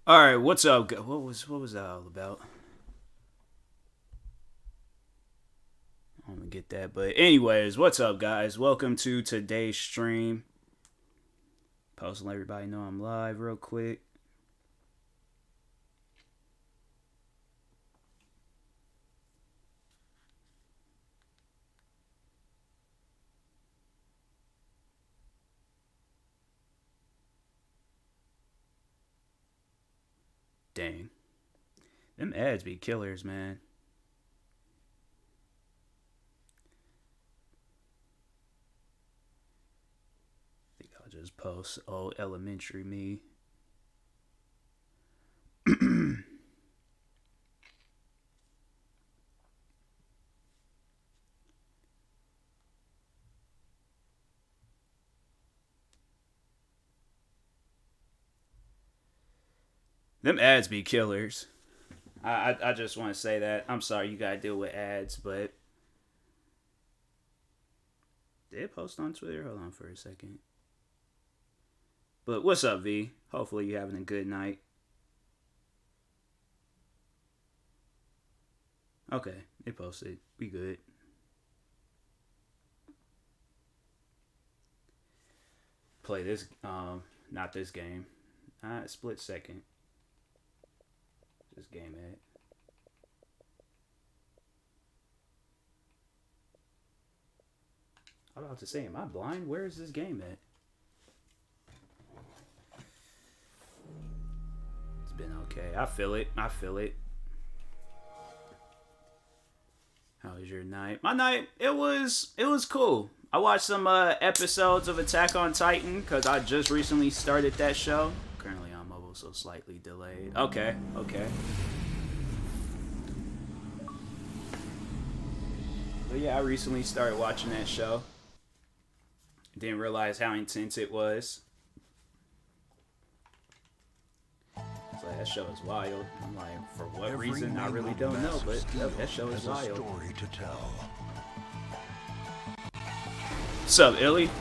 All right, what's up? What was that all about? I'm gonna get that, but anyways, what's up, guys? Welcome to today's stream. Post and let everybody know I'm live real quick. Dang, them ads be killers, man. I think I'll just post old elementary me. Them ads be killers. I just want to say that. I'm sorry you gotta deal with ads, but did it post on Twitter? Hold on for a second. But what's up, V? Hopefully you having a good night. Okay, they posted. We good. Play this. Not this game. Split second. This game at. I'm about to say, am I blind? Where is this game at? It's been okay. I feel it. I feel it. How was your night? My night, it was cool. I watched some episodes of Attack on Titan because I just recently started that show. Currently on mobile, so slightly delayed. Okay, okay. But yeah, I recently started watching that show. Didn't realize how intense it was. It's like, that show is wild. I'm like, for what reason? I really don't know, but that show is wild. Story to tell. What's up, Illy?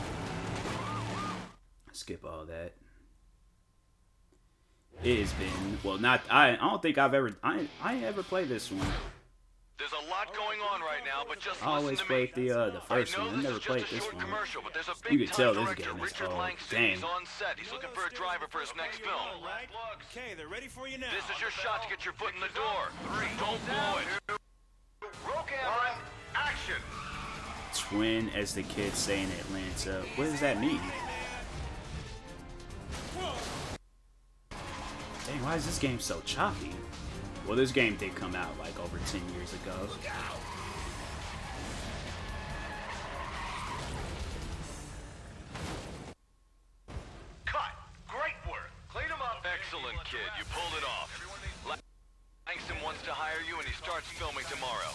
Skip all that. It has been, well, not, I don't think I've ever, I ain't ever played this one. There's a lot going on right now, but just I always played the first one. I never played this one. You can tell this game is old. Dang. On set. He's looking for a driver for his next film. Okay, they're ready for you now. This is your shot to get your foot in the door. 3, don't blow it. Roll camera, action. Twin, as the kids say in Atlanta. What does that mean? Dang, why is this game so choppy? Well, this game did come out like over 10 years ago. Cut. Great work. Clean him up. Excellent, kid. You pulled it off. Langston wants to hire you and he starts filming tomorrow.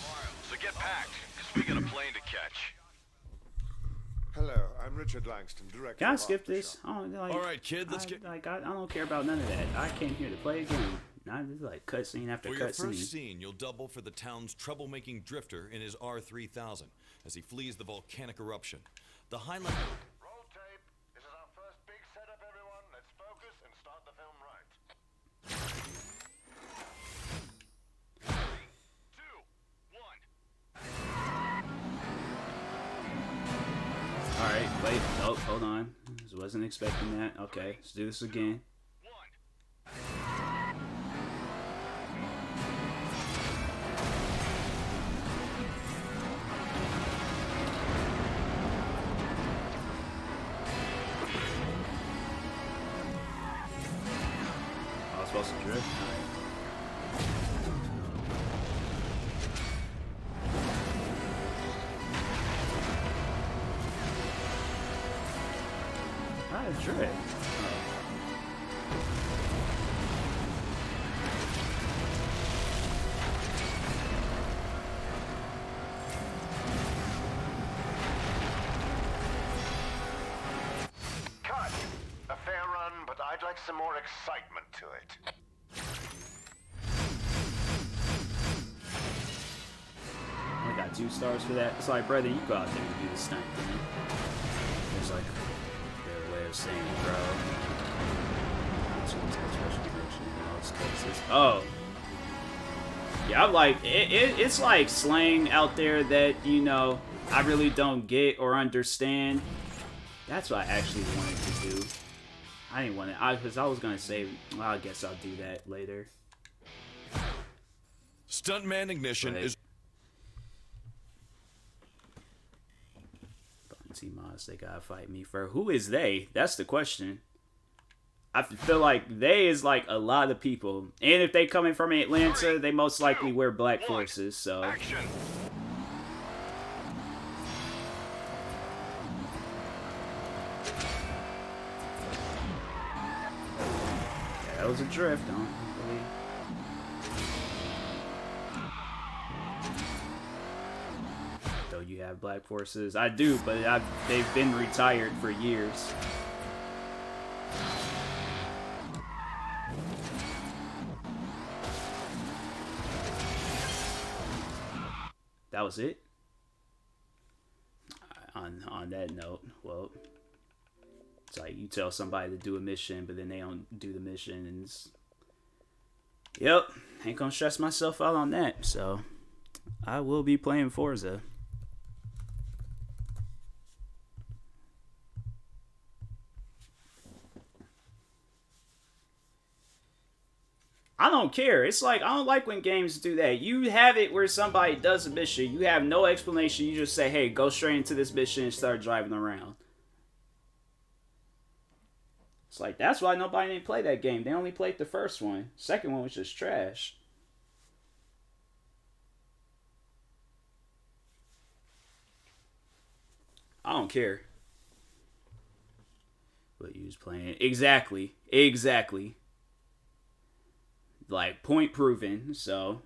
So get packed, because we got a plane to catch. Hello, I'm Richard Langston, director. Can I skip this? I don't, like, all right, kid, let's get. Like, I don't care about none of that. I came here to play a game. Not just like cutscene after For your cutscene. first scene, you'll double for the town's troublemaking drifter in his R3000 as he flees the volcanic eruption. The highlight. Roll tape. This is our first big setup, everyone. Let's focus and start the film right. 3, 2, 1. Alright, wait. Oh, hold on. Just wasn't expecting that. Okay, let's do this again. 1. I was supposed to drift. Alright. I drift. Cut. A fair run, but I'd like some more excitement to it. I got 2 stars for that. It's like, brother, you go out there and do the stunt thing. There's like their way of saying, bro. Special connection, Oh. Yeah, I'm like, it's like slang out there that, you know, I really don't get or understand. That's what I actually wanted to do. I didn't want to, because I was going to say, well, I guess I'll do that later. Stuntman ignition But, is... TMoss, they gotta fight me for. Who is they? That's the question. I feel like they is like a lot of people. And if they coming from Atlanta, they most likely wear black forces, so. Action. Yeah, that was a drift, don't really. Though you have black forces. I do, but they've been retired for years. That was it. On that note, well, it's like you tell somebody to do a mission, but then they don't do the mission, and yep, ain't gonna stress myself out on that. So I will be playing Forza. I don't care. It's like, I don't like when games do that. You have it where somebody does a mission. You have no explanation. You just say, hey, go straight into this mission and start driving around. It's like, that's why nobody didn't play that game. They only played the first one. Second one was just trash. I don't care. What you was playing. Exactly. Exactly. Like, point proven, so.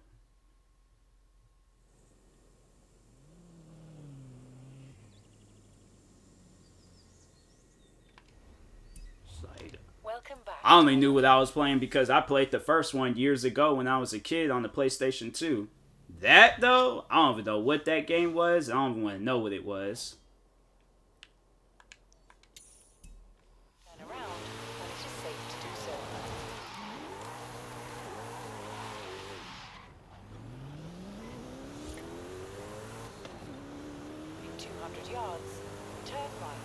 Like, Welcome back. I only knew what I was playing because I played the first one years ago when I was a kid on the PlayStation 2. That, though, I don't even know what that game was. I don't even want to know what it was. Turn around when it is safe to do so. In 200 yards, turn right.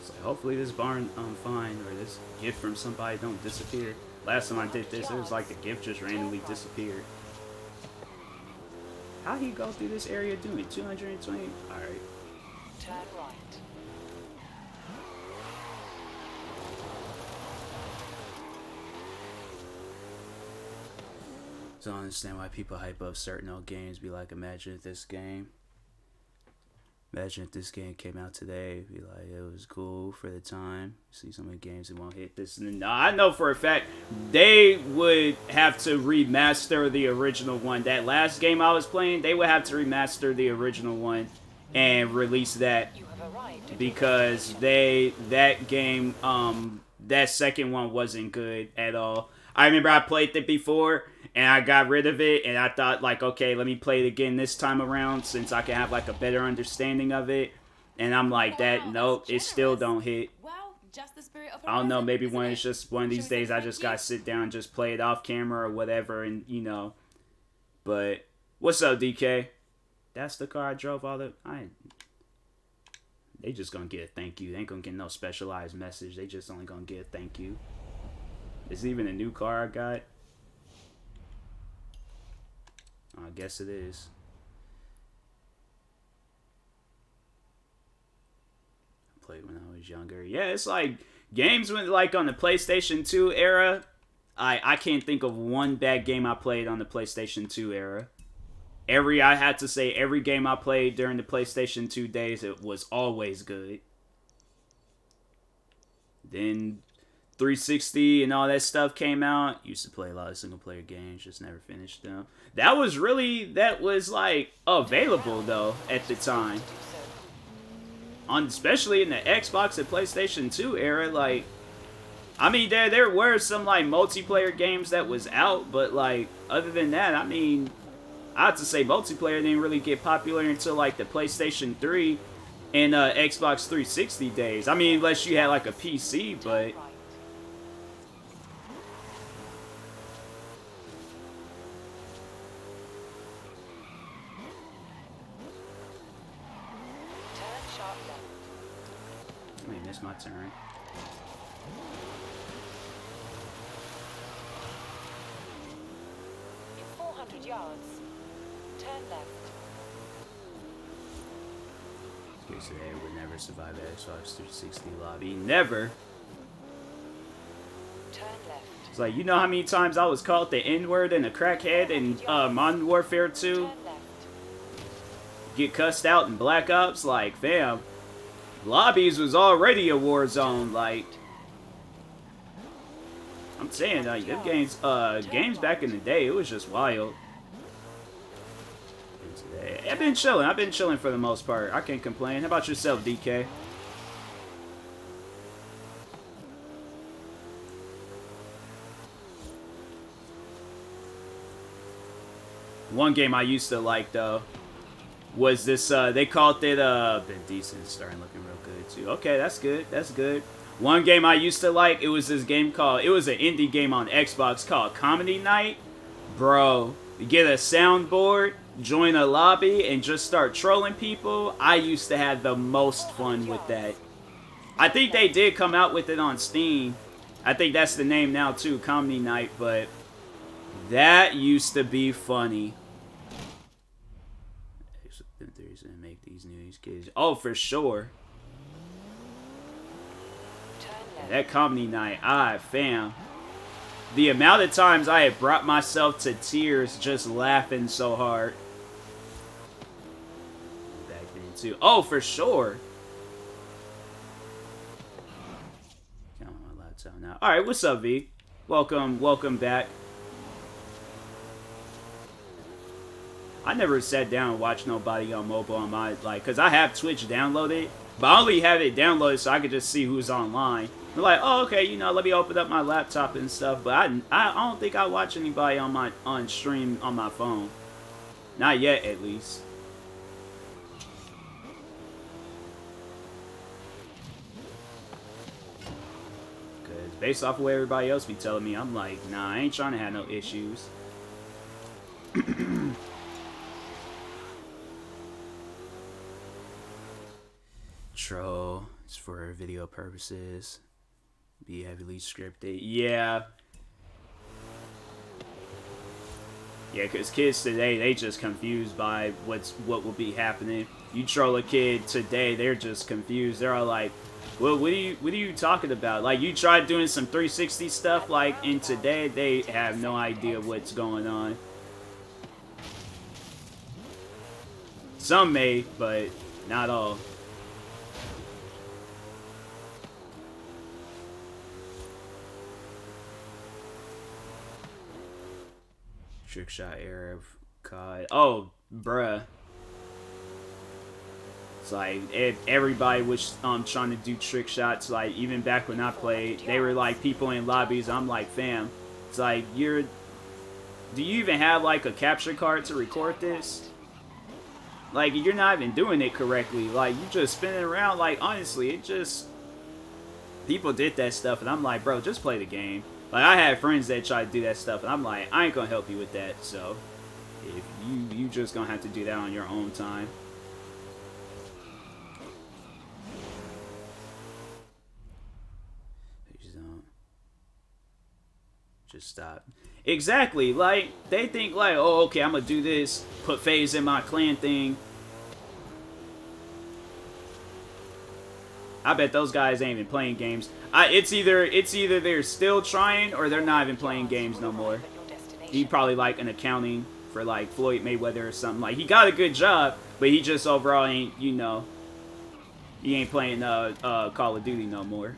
So hopefully this barn fine, or this gift from somebody don't disappear. Last time I did this, it was like the gift just randomly disappeared. How he go through this area doing 220? Alright. Turn right. So I don't understand why people hype up certain old games. Be like, imagine if this game came out today. Be like, it was cool for the time. See some of the games that won't hit this. No, I know for a fact they would have to remaster the original one. That last game I was playing, they would have to remaster the original one and release that, You have arrived. because that game, that second one wasn't good at all. I remember I played it before and I got rid of it, and I thought, like, okay, let me play it again this time around since I can have like a better understanding of it. And I'm like, that nope, it still don't hit. Well, just the spirit of I don't know, maybe isn't one it? it's just one of these Shall we days say I just thank gotta sit down and just play it off camera or whatever, and you know. But what's up, DK? That's the car I drove all the. They just gonna get a thank you. They ain't gonna get no specialized message. They just only gonna get a thank you. Is it even a new car I got? I guess it is. I played when I was younger. Yeah, it's like games when like on the PlayStation 2 era. I can't think of one bad game I played on the PlayStation 2 era. I had to say every game I played during the PlayStation 2 days, it was always good. Then 360 and all that stuff came out. Used to play a lot of single player games, just never finished them. That was like available though at the time. especially in the Xbox and PlayStation 2 era, like, I mean, there were some, like, multiplayer games that was out, but, like, other than that, I mean, I have to say multiplayer didn't really get popular until, like, the PlayStation 3 and Xbox 360 days. I mean, unless you had, like, a PC, but... I may miss my turn. In 400 yards, turn left. Kids today would never survive the Xbox 360 lobby. Never! Turn left. It's like, you know how many times I was called the N-word and a crackhead in Modern Warfare 2? Turn left. Get cussed out in Black Ops? Like, fam. Lobbies was already a war zone, like... I'm saying, like, them games back in the day, it was just wild. I've been chilling for the most part. I can't complain. How about yourself, DK? One game I used to like, though, was this, they called it, been decent, starting looking real good, too. Okay, that's good, that's good. One game I used to like, it was this game called, it was an indie game on Xbox called Comedy Night. Bro, you get a soundboard, join a lobby, and just start trolling people. I used to have the most fun with that. I think they did come out with it on Steam. I think that's the name now, too, Comedy Night, but that used to be funny. There's gonna make these news kids. Oh, for sure. Yeah, that Comedy Night, fam. The amount of times I had brought myself to tears just laughing so hard. Back then too. Oh, for sure. Count on my laptop now. All right, what's up, V? Welcome back. I never sat down and watched nobody on mobile on my, like, because I have Twitch downloaded, but I only have it downloaded so I could just see who's online. I'm like, oh, okay, you know, let me open up my laptop and stuff, but I don't think I watch anybody on stream on my phone. Not yet, at least. Because based off of what everybody else be telling me, I'm like, nah, I ain't trying to have no issues. Troll. It's for video purposes. Be heavily scripted. Yeah. Yeah, because kids today, they just confused by what will be happening. You troll a kid today, they're just confused. They're all like, well, what are you talking about? Like, you tried doing some 360 stuff, like, and today they have no idea what's going on. Some may, but not all. Trick shot era of COD. Oh, bruh. It's like everybody was trying to do trick shots. Like, even back when I played, they were like people in lobbies. I'm like, fam, it's like, do you even have like a capture card to record this? Like, you're not even doing it correctly. Like, you just spinning around. Like, honestly, it just, people did that stuff, and I'm like, bro, just play the game. Like, I had friends that tried to do that stuff, and I'm like, I ain't gonna help you with that, so if you just gonna have to do that on your own time. Just stop. Exactly, like, they think like, oh, okay, I'm gonna do this, put phase in my clan thing. I bet those guys ain't even playing games. It's either they're still trying or they're not even playing games no more. He probably like an accounting for like Floyd Mayweather or something. Like, he got a good job, but he just overall ain't, you know, he ain't playing Call of Duty no more.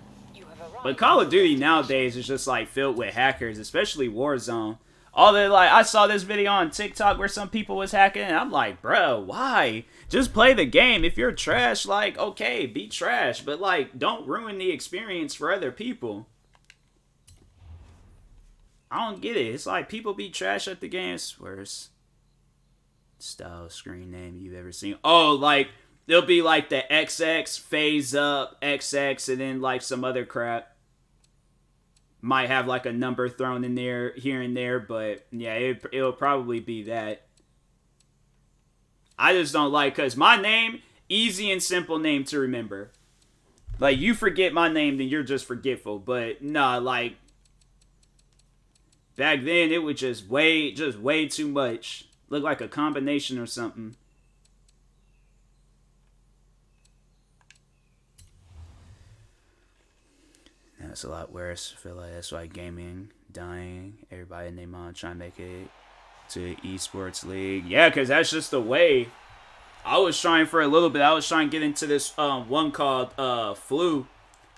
But Call of Duty nowadays is just like filled with hackers, especially Warzone. all the like, I saw this video on TikTok where some people was hacking, and I'm like, bro, why? Just play the game. If you're trash, like, okay, be trash, but like, don't ruin the experience for other people. I don't get it. It's like people be trash at the game. It's worst style screen name you've ever seen. Oh, like there'll be like the XX phase up XX and then like some other crap. Might have like a number thrown in there here and there, but yeah, it'll probably be that. I just don't like, because my name, easy and simple name to remember. Like, you forget my name, then you're just forgetful. But nah, like, back then it was just way too much. Looked like a combination or something. That's a lot worse. I feel like that's why gaming dying. Everybody and their mom trying to make it to esports league. Yeah, because that's just the way. I was trying for a little bit. I was trying to get into this one called Flu,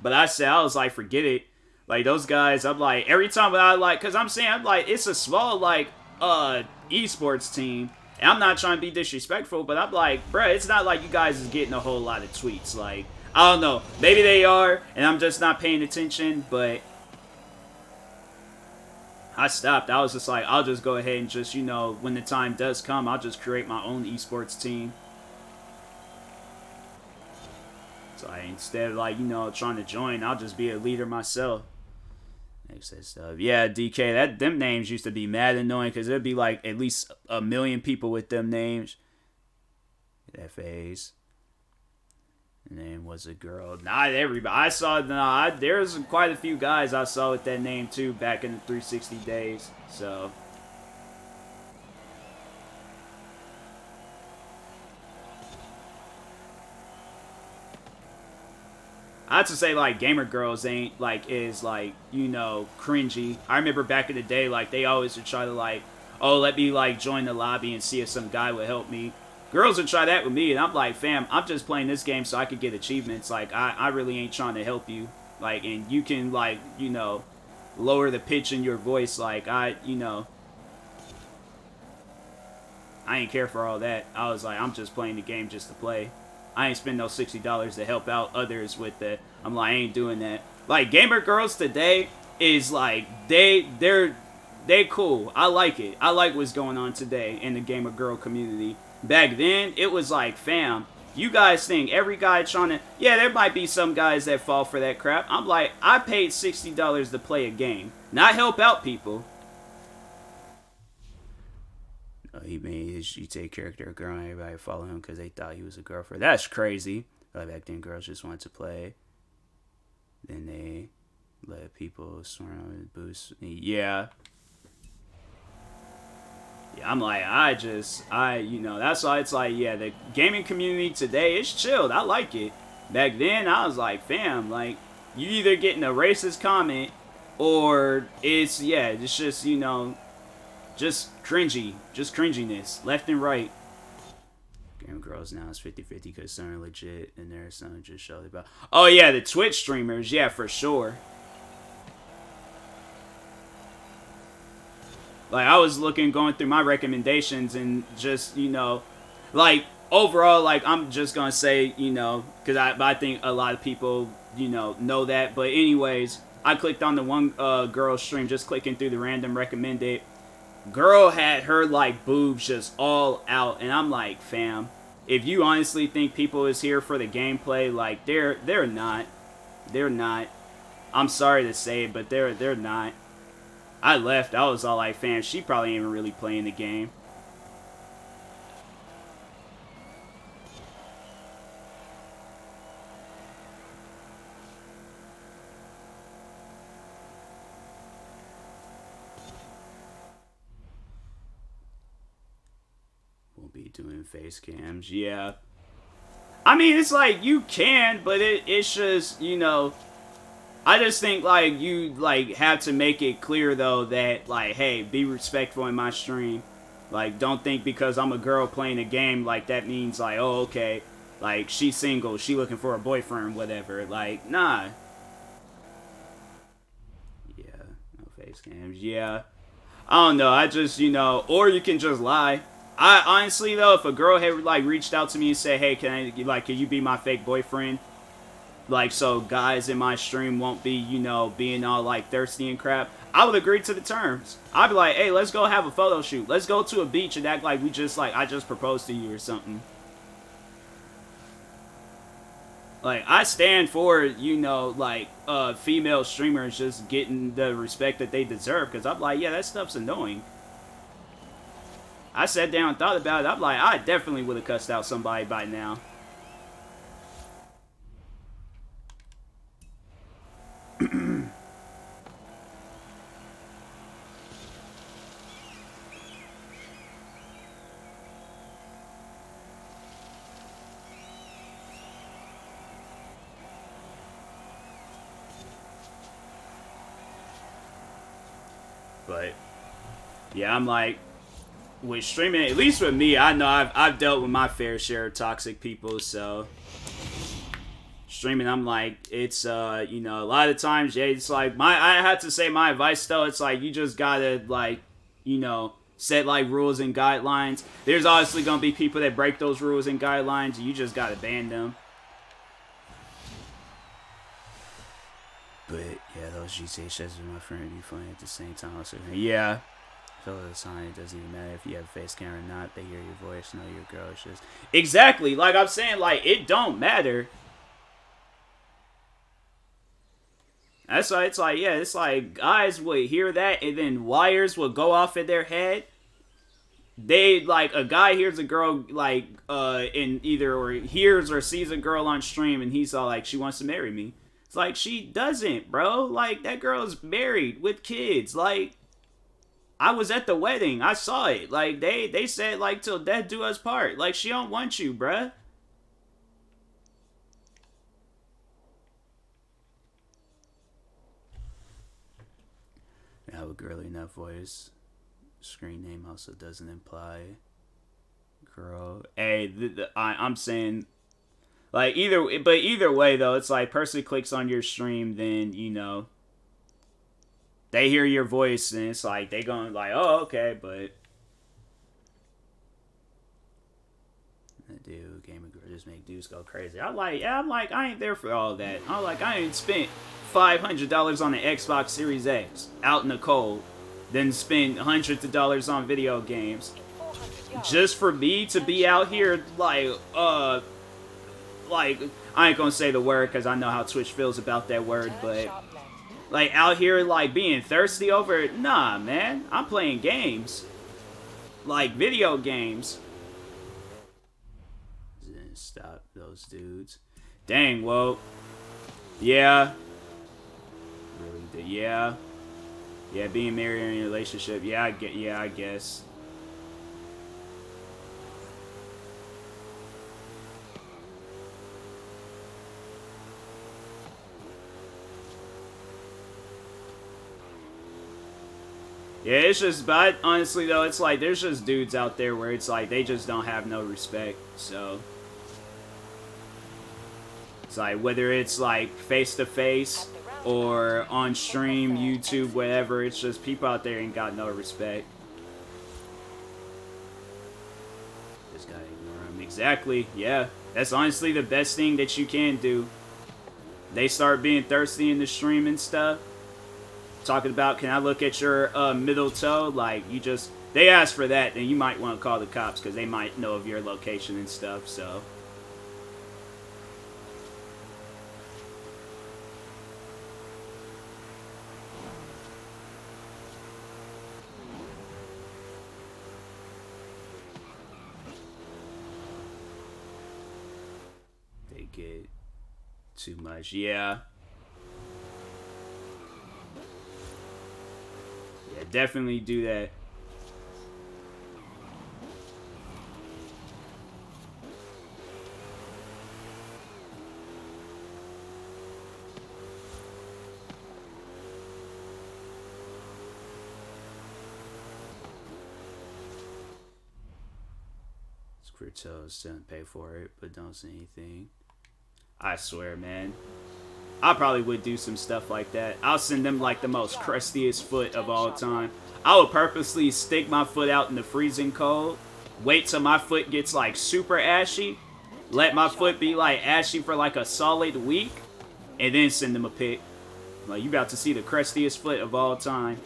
but I was like, forget it. Like those guys, I'm like, every time I like, because I'm like, it's a small like esports team, and I'm not trying to be disrespectful, but I'm like, bruh, it's not like you guys is getting a whole lot of tweets. Like, I don't know, maybe they are, and I'm just not paying attention, but I stopped. I was just like, I'll just go ahead and just, you know, when the time does come, I'll just create my own esports team. So instead of like, you know, trying to join, I'll just be a leader myself. Stuff. Yeah, DK, them names used to be mad annoying because there'd be like at least 1 million people with them names. FAs. Name was a girl. Not everybody. I saw. There's quite a few guys I saw with that name too back in the 360 days. So. I have to say, like, gamer girls ain't, like, is, like, you know, cringy. I remember back in the day, like, they always would try to, like, oh, let me, like, join the lobby and see if some guy would help me. Girls would try that with me, and I'm like, fam, I'm just playing this game so I could get achievements. Like, I really ain't trying to help you. Like, and you can, like, you know, lower the pitch in your voice. Like, you know, I ain't care for all that. I was like, I'm just playing the game just to play. I ain't spend no $60 to help out others with that. I'm like, I ain't doing that. Like, gamer girls today is like, they're cool. I like it. I like what's going on today in the gamer girl community. Back then, it was like, fam, you guys think every guy trying to, yeah, there might be some guys that fall for that crap. I'm like, I paid $60 to play a game, not help out people. He made his GTA character a girl and everybody follow him because they thought he was a girlfriend. That's crazy. Like back then, girls just wanted to play. Then they let people swear on his boost. Yeah. Yeah, I'm like, you know, that's why it's like, yeah, the gaming community today is chilled. I like it. Back then, I was like, fam, like, you either getting a racist comment or it's, yeah, it's just, you know, just cringy. Just cringiness. Left and right. Game girls now is 50-50 because some are legit and there's some just show about. Oh, yeah, the Twitch streamers. Yeah, for sure. Like, I was going through my recommendations and just, you know, like, overall, like, I'm just going to say, you know, because I think a lot of people, you know that. But anyways, I clicked on the one girl stream, just clicking through the random recommended. Girl had her, like, boobs just all out. And I'm like, fam, if you honestly think people is here for the gameplay, like, they're not. They're not. I'm sorry to say it, but they're not. I left. I was all like, fam, she probably ain't even really playing the game. We'll be doing face cams. Yeah. I mean, it's like, you can, but it's just, you know, I just think, like, you, like, have to make it clear, though, that, like, hey, be respectful in my stream. Like, don't think because I'm a girl playing a game, like, that means, like, oh, okay, like, she's single, she looking for a boyfriend, whatever. Like, nah. Yeah, no face cams. Yeah. I don't know. I just, or you can just lie. I honestly though, if a girl had like reached out to me and said, "Hey, can you be my fake boyfriend?" Like, so guys in my stream won't be, being all like thirsty and crap, I would agree to the terms. I'd be like, "Hey, let's go have a photo shoot. Let's go to a beach and act like I just proposed to you or something." Like, I stand for, female streamers just getting the respect that they deserve, because I'm like, yeah, that stuff's annoying. I sat down and thought about it. I'm like, I definitely would have cussed out somebody by now. But yeah, I'm like, with streaming, at least with me, I know I've dealt with my fair share of toxic people, so streaming, I'm like, it's a lot of times, yeah, it's like I have to say my advice though, it's like you just gotta set like rules and guidelines. There's obviously gonna be people that break those rules and guidelines, and you just gotta ban them. But yeah, those GTA sessions with my friend be funny at the same time. Yeah. So the sign, it doesn't even matter if you have a face camera or not. They hear your voice, know your girl. It's just exactly like I'm saying. Like, it don't matter. That's why it's like, yeah, it's like guys would hear that and then wires would go off in their head. They like a guy hears a girl in either or hears or sees a girl on stream and he's all like, she wants to marry me. It's like, she doesn't, bro. Like, that girl's married with kids. Like, I was at the wedding. I saw it. Like, they said, like, till death do us part. Like, she don't want you, bruh. I have a girly enough voice. Screen name also doesn't imply girl. Hey, I'm saying, like, either way though, it's like person clicks on your stream, then they hear your voice and it's like they going like, oh, okay, but dude, gaming girl just make dudes go crazy. I'm like, I ain't there for all that. I'm like, I ain't spent $500 on an Xbox Series X out in the cold, then spend hundreds of dollars on video games just for me to be out here like I ain't gonna say the word because I know how Twitch feels about that word, but like out here like being thirsty over it. Nah, man, I'm playing games, like video games. Stop those dudes. Dang, well, yeah. Really, yeah. Yeah, being married in a relationship. Yeah, I guess. Yeah, it's just, but honestly though, it's like there's just dudes out there where it's like they just don't have no respect, so it's like whether it's like face to face or on stream, YouTube, whatever, it's just people out there ain't got no respect. Just gotta ignore them. Exactly, yeah. That's honestly the best thing that you can do. They start being thirsty in the stream and stuff. Talking about, can I look at your middle toe? Like, they ask for that, then you might want to call the cops because they might know of your location and stuff, so. They get too much, yeah. Yeah, definitely do that. Toes don't pay for it, but don't say anything. I swear, man. I probably would do some stuff like that. I'll send them like the most crustiest foot of all time. I would purposely stick my foot out in the freezing cold, wait till my foot gets like super ashy, let my foot be like ashy for like a solid week, and then send them a pic. Like, you about to see the crustiest foot of all time.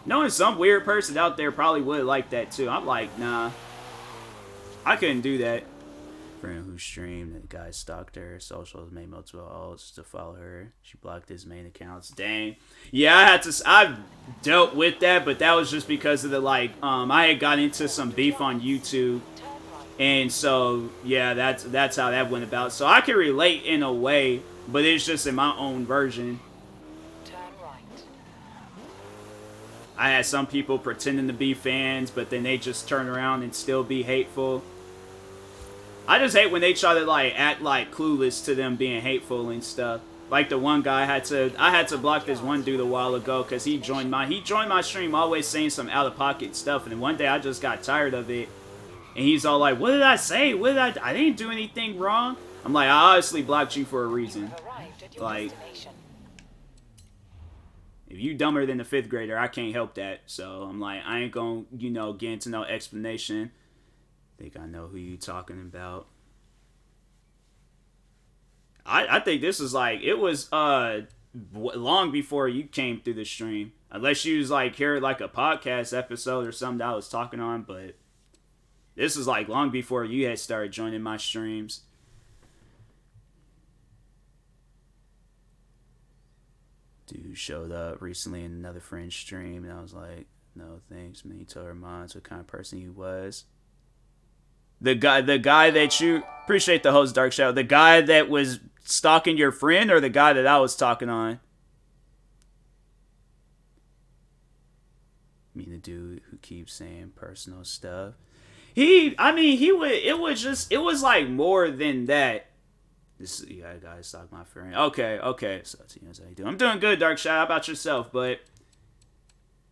Knowing some weird person out there probably would like that too. I'm like, nah. I couldn't do that. Friend who streamed, the guy stalked her socials, made multiple alts to follow her. She blocked his main accounts. Dang. Yeah, I've dealt with that, but that was just because of the like I had got into some beef on YouTube. And so yeah, that's how that went about. So I can relate in a way, but it's just in my own version. Turn right. I had some people pretending to be fans, but then they just turn around and still be hateful. I just hate when they try to like act like clueless to them being hateful and stuff. Like the one guy I had to block this one dude a while ago because he joined my stream always saying some out of pocket stuff, and then one day I just got tired of it. And he's all like, what did I say? I didn't do anything wrong. I'm like, I obviously blocked you for a reason. Like, if you dumber than the 5th grader, I can't help that. So I'm like, I ain't gonna, get into no explanation. Think I know who you talking about. I think this is like, it was long before you came through the stream. Unless you was like here like a podcast episode or something that I was talking on, but this is like long before you had started joining my streams. Dude showed up recently in another friend's stream, and I was like, no thanks, man. He told her mom what kind of person he was. The guy that you appreciate the host Dark Shadow, the guy that was stalking your friend, or the guy that I was talking on? I mean, the dude who keeps saying personal stuff. It was like more than that. This guy stalk my friend. Okay. So that's how you do. I'm doing good, Dark Shadow. How about yourself? But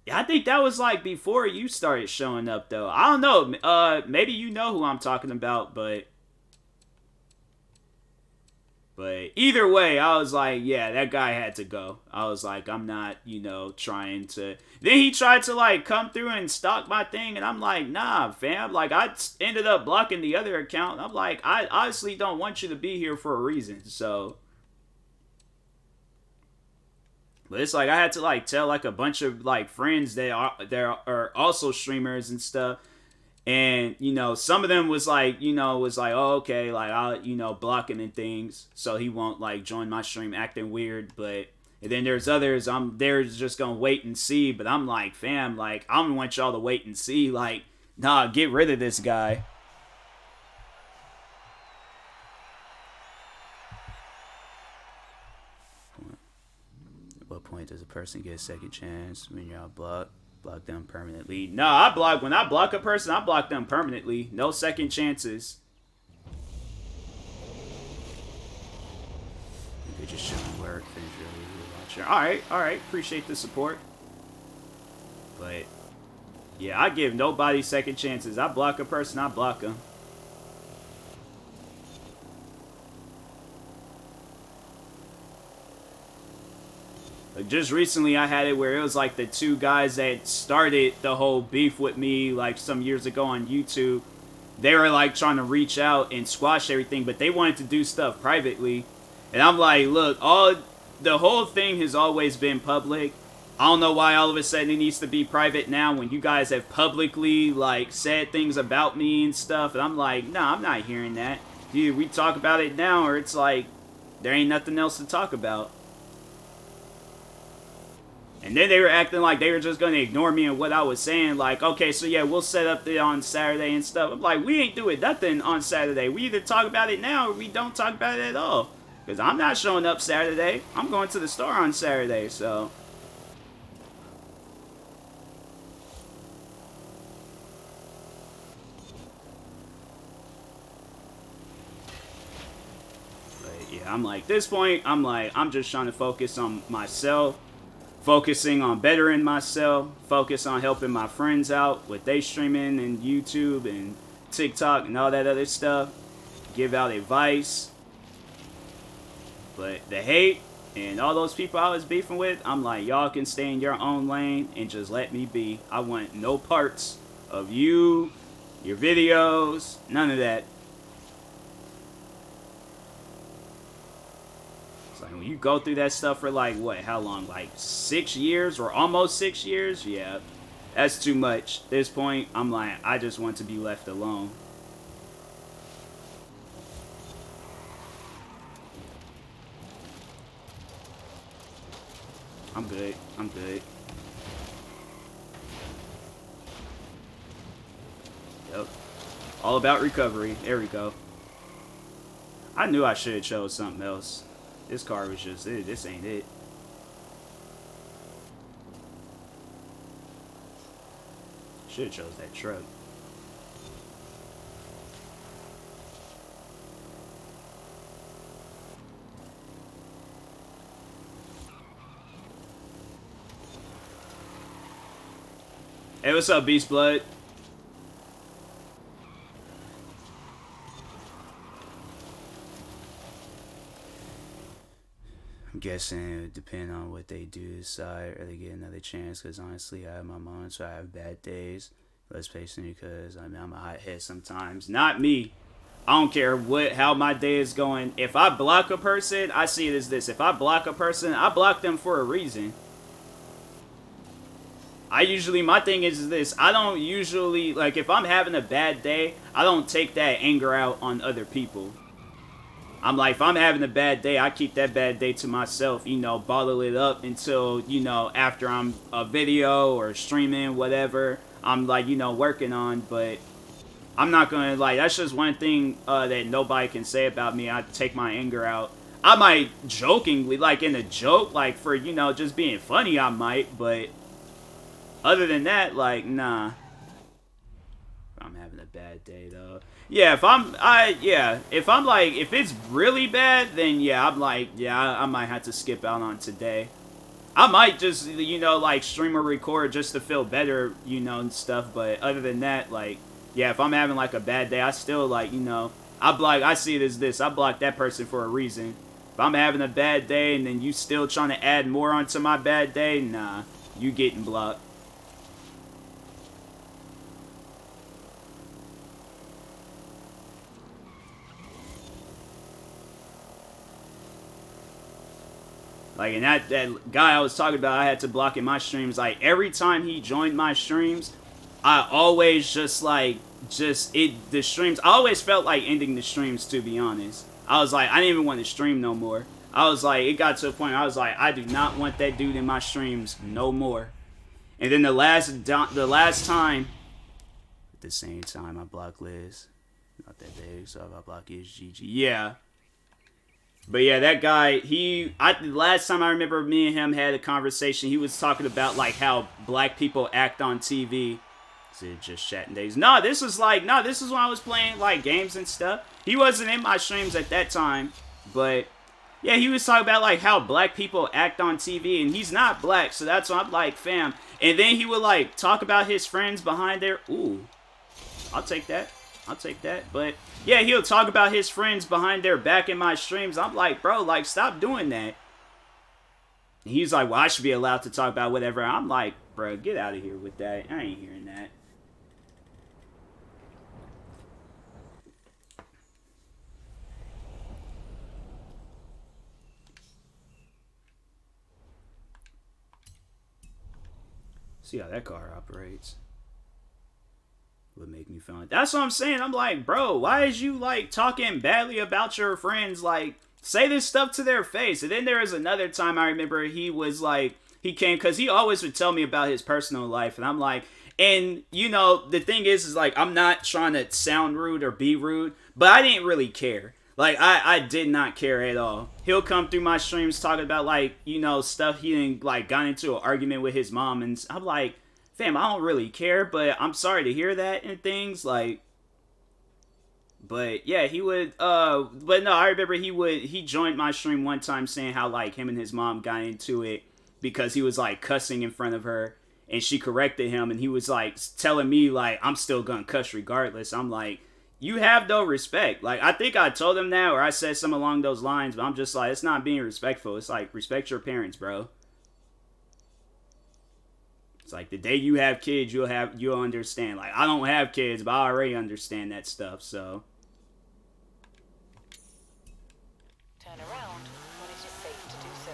yeah, I think that was like before you started showing up, though. I don't know. Maybe you know who I'm talking about, but either way, I was like, yeah, that guy had to go. I was like, I'm not, trying to. Then he tried to like come through and stalk my thing, and I'm like, nah, fam. Like, I ended up blocking the other account. I'm like, I honestly don't want you to be here for a reason. So. But it's like I had to like tell like a bunch of like friends that are also streamers and stuff, and some of them was like oh okay, like I'll block him and things so he won't like join my stream acting weird. But and then there's others they're just gonna wait and see. But I'm like, fam, like I don't want y'all to wait and see. Like, nah, get rid of this guy. What point does a person get a second chance when you're out blocked? Block them permanently. No, when I block a person, I block them permanently. No second chances. They just shouldn't work. Finish early. Alright. Appreciate the support. But yeah, I give nobody second chances. I block a person, I block them. Just recently I had it where it was like the two guys that started the whole beef with me like some years ago on YouTube. They were like trying to reach out and squash everything, but they wanted to do stuff privately. And I'm like, look, the whole thing has always been public. I don't know why all of a sudden it needs to be private now when you guys have publicly like said things about me and stuff. And I'm like, nah, I'm not hearing that. Dude, we talk about it now, or it's like there ain't nothing else to talk about. And then they were acting like they were just going to ignore me and what I was saying. Like, okay, so yeah, we'll set up it on Saturday and stuff. I'm like, we ain't doing nothing on Saturday. We either talk about it now or we don't talk about it at all. Because I'm not showing up Saturday. I'm going to the store on Saturday, so. But yeah, I'm like, this point, I'm just trying to focus on myself. Focusing on bettering myself, focus on helping my friends out with they streaming and YouTube and TikTok and all that other stuff. Give out advice. But the hate and all those people I was beefing with, I'm like, y'all can stay in your own lane and just let me be. I want no parts of you, your videos, none of that. It's like when you go through that stuff for like, what, how long? Like 6 years or almost 6 years? Yeah, that's too much. At this point, I'm like, I just want to be left alone. I'm good. I'm good. Yep. All about recovery. There we go. I knew I should have chose something else. This car was just it. This ain't it. Should have chose that truck. Hey, what's up, Beast Blood? I'm guessing it would depend on what they do decide or they get another chance, because honestly, I have my moments where I have bad days. Less patient because I mean, I'm a hothead sometimes. Not me. I don't care how my day is going. If I block a person, I see it as this. If I block a person, I block them for a reason. My thing is this, I don't usually, like, if I'm having a bad day, I don't take that anger out on other people. I'm like, if I'm having a bad day, I keep that bad day to myself, you know, bottle it up until, you know, after I'm a video or streaming, whatever, I'm like, you know, working on, but I'm not gonna, like, that's just one thing that nobody can say about me. I take my anger out. I might jokingly, like, in a joke, like, for, you know, just being funny, I might, but other than that, like, nah. I'm having a bad day, though. Yeah, if it's really bad, then yeah, I'm like, yeah, I might have to skip out on today. I might just, you know, like, stream or record just to feel better, you know, and stuff, but other than that, like, yeah, if I'm having, like, a bad day, I still, like, you know, I see it as this, I block that person for a reason. If I'm having a bad day and then you still trying to add more onto my bad day, nah, you getting blocked. Like, and that guy I was talking about, I had to block in my streams. Like, every time he joined my streams, I always the streams, I always felt like ending the streams, to be honest. I was like, I didn't even want to stream no more. I was like, it got to a point, I was like, I do not want that dude in my streams no more. And then the last time, at the same time, I blocked Liz. Not that big, so if I block his GG. Yeah. But yeah, that guy, last time I remember me and him had a conversation, he was talking about, like, how black people act on TV. Is it just chatting days? No, this was when I was playing, like, games and stuff. He wasn't in my streams at that time, but yeah, he was talking about, like, how black people act on TV, and he's not black, so that's why I'm like, fam. And then he would, like, talk about his friends behind their, ooh, I'll take that. But yeah, he'll talk about his friends behind their back in my streams. I'm like, bro, like, stop doing that. And he's like, well, I should be allowed to talk about whatever. I'm like, bro, get out of here with that. I ain't hearing that. See how that car operates. Would make me feel like, that's what I'm saying. I'm like, bro, why is you, like, talking badly about your friends? Like, say this stuff to their face. And then there was another time I remember he was like, he came, because he always would tell me about his personal life, and I'm like, and you know, the thing is like, I'm not trying to sound rude or be rude, but I didn't really care. Like, I did not care at all. He'll come through my streams talking about, like, you know, stuff he didn't, like, got into an argument with his mom, and I'm like, fam, I don't really care, but I'm sorry to hear that and things, like, but yeah, he would, but no, I remember he joined my stream one time saying how, like, him and his mom got into it because he was, like, cussing in front of her, and she corrected him, and he was, like, telling me, like, I'm still gonna cuss regardless. I'm like, you have no respect. Like, I think I told him that, or I said something along those lines, but I'm just like, it's not being respectful. It's like, respect your parents, bro. It's like, the day you have kids, you'll understand. Like, I don't have kids, but I already understand that stuff, so. Turn around when it is safe to do so.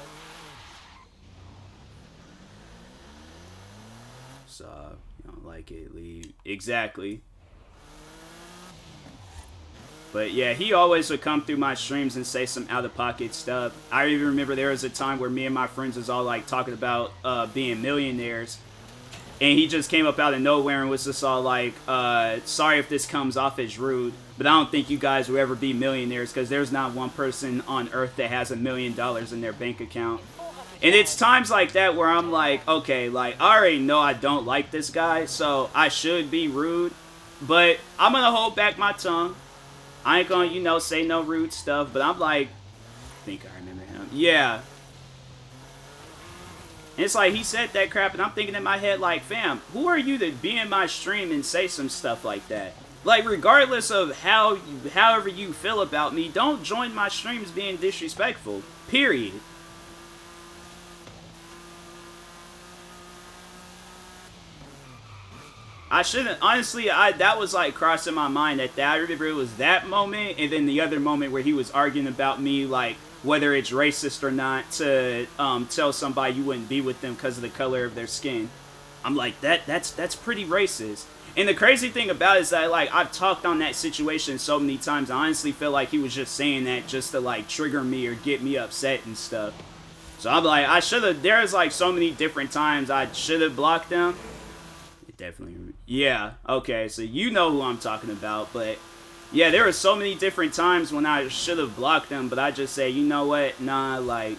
So, you don't like it, leave. Exactly. But yeah, he always would come through my streams and say some out-of-pocket stuff. I even remember there was a time where me and my friends was all like talking about being millionaires. And he just came up out of nowhere and was just all like, sorry if this comes off as rude, but I don't think you guys will ever be millionaires because there's not one person on earth that has $1 million in their bank account. And it's times like that where I'm like, okay, like, I already know I don't like this guy, so I should be rude. But I'm going to hold back my tongue. I ain't going to, you know, say no rude stuff. But I'm like, I think I remember him. Yeah. And it's like, he said that crap, and I'm thinking in my head, like, fam, who are you to be in my stream and say some stuff like that? Like, regardless of however you feel about me, don't join my streams being disrespectful. Period. I shouldn't, honestly, that was like crossing my mind at that. I remember it was that moment, and then the other moment where he was arguing about me, like, whether it's racist or not, to tell somebody you wouldn't be with them because of the color of their skin. I'm like, that's pretty racist. And the crazy thing about it is that, like, I've talked on that situation so many times, I honestly feel like he was just saying that just to, like, trigger me or get me upset and stuff. So I'm like, I should have, there's, like, so many different times I should have blocked them. Definitely. Yeah, okay, so you know who I'm talking about, but yeah, there were so many different times when I should have blocked them, but I just say, you know what, nah, like,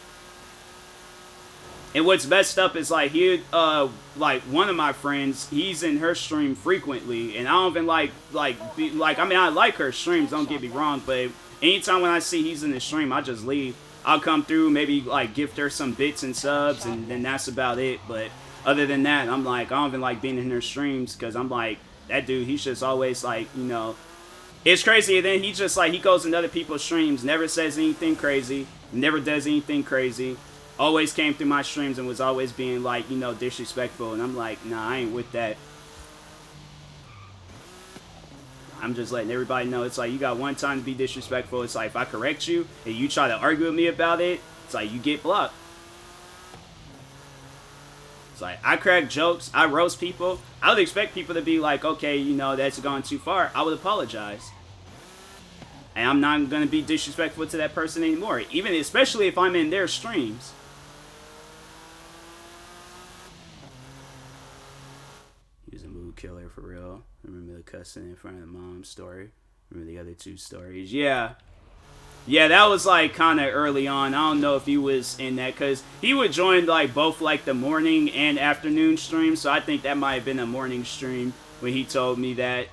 and what's messed up is, like, like, one of my friends, he's in her stream frequently, and I don't even I mean, I like her streams, don't get me wrong, but anytime when I see he's in the stream, I just leave. I'll come through, maybe, like, gift her some bits and subs, and then that's about it, but other than that, I'm like, I don't even like being in her streams, because I'm like, that dude, he's just always like, you know, it's crazy, and then he just like, he goes into other people's streams, never says anything crazy, never does anything crazy, always came through my streams and was always being like, you know, disrespectful, and I'm like, nah, I ain't with that. I'm just letting everybody know, it's like, you got one time to be disrespectful, it's like, if I correct you, and you try to argue with me about it, it's like, you get blocked. Like, I crack jokes, I roast people. I would expect people to be like, okay, you know, that's gone too far. I would apologize. And I'm not going to be disrespectful to that person anymore. Even, especially if I'm in their streams. He was a mood killer for real. Remember the cussing in front of the mom's story? Remember the other two stories? Yeah. Yeah, that was, like, kind of early on. I don't know if he was in that, because he would join, like, both, like, the morning and afternoon streams, so I think that might have been a morning stream when he told me that.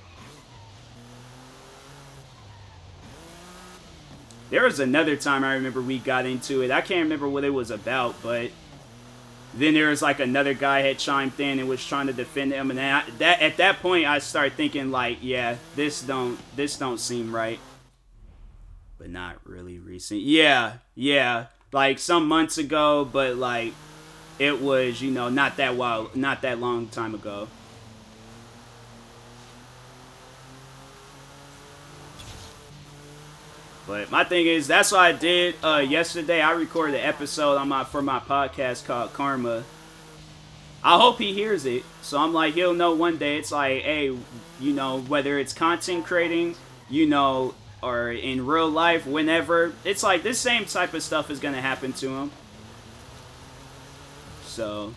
There was another time I remember we got into it. I can't remember what it was about, but then there was, like, another guy had chimed in and was trying to defend him, and then at that point, I started thinking, like, yeah, this don't seem right. But not really recent. Yeah. Like, some months ago, but, like, it was, you know, not that long time ago. But my thing is, that's what I did yesterday. I recorded an episode for my podcast called Karma. I hope he hears it. So I'm like, he'll know one day. It's like, hey, you know, whether it's content creating, you know, or in real life, whenever, it's like this same type of stuff is gonna happen to him. So,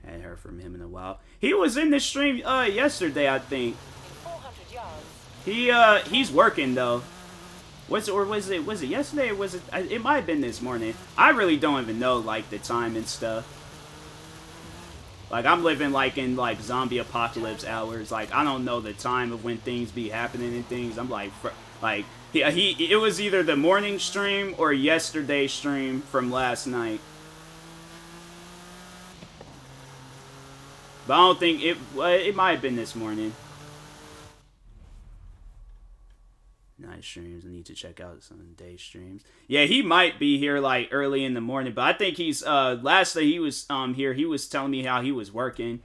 hadn't heard from him in a while. He was in the stream yesterday, I think. 400 yards. He's working though. Was it yesterday or was it? It might have been this morning. I really don't even know, like, the time and stuff. Like, I'm living, like, in, like, zombie apocalypse hours. Like, I don't know the time of when things be happening and things. I'm like, it was either the morning stream or yesterday's stream from last night. But I don't think it might have been this morning. Night streams. I need to check out some day streams. Yeah, he might be here like early in the morning, but I think he's last day he was here, he was telling me how he was working.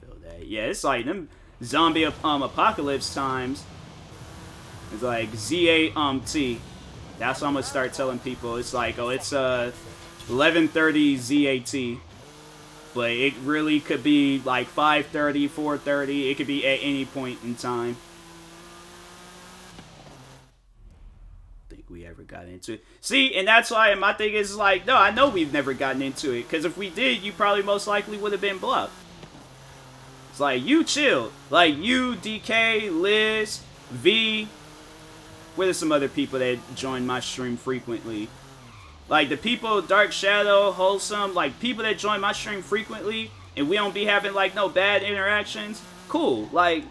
Feel that. Yeah, it's like them zombie apocalypse times. It's like ZAT. That's what I'm gonna start telling people. It's like, oh, it's 11:30 ZAT. But it really could be like 5:30, 4:30. It could be at any point in time. I think we ever got into it. See, and that's why my thing is like, no, I know we've never gotten into it. Because if we did, you probably most likely would have been blocked. It's like, you chill. Like, you, DK, Liz, V. Where are some other people that join my stream frequently? Like, the people, Dark Shadow, Wholesome, like, people that join my stream frequently, and we don't be having, like, no bad interactions, cool. Like,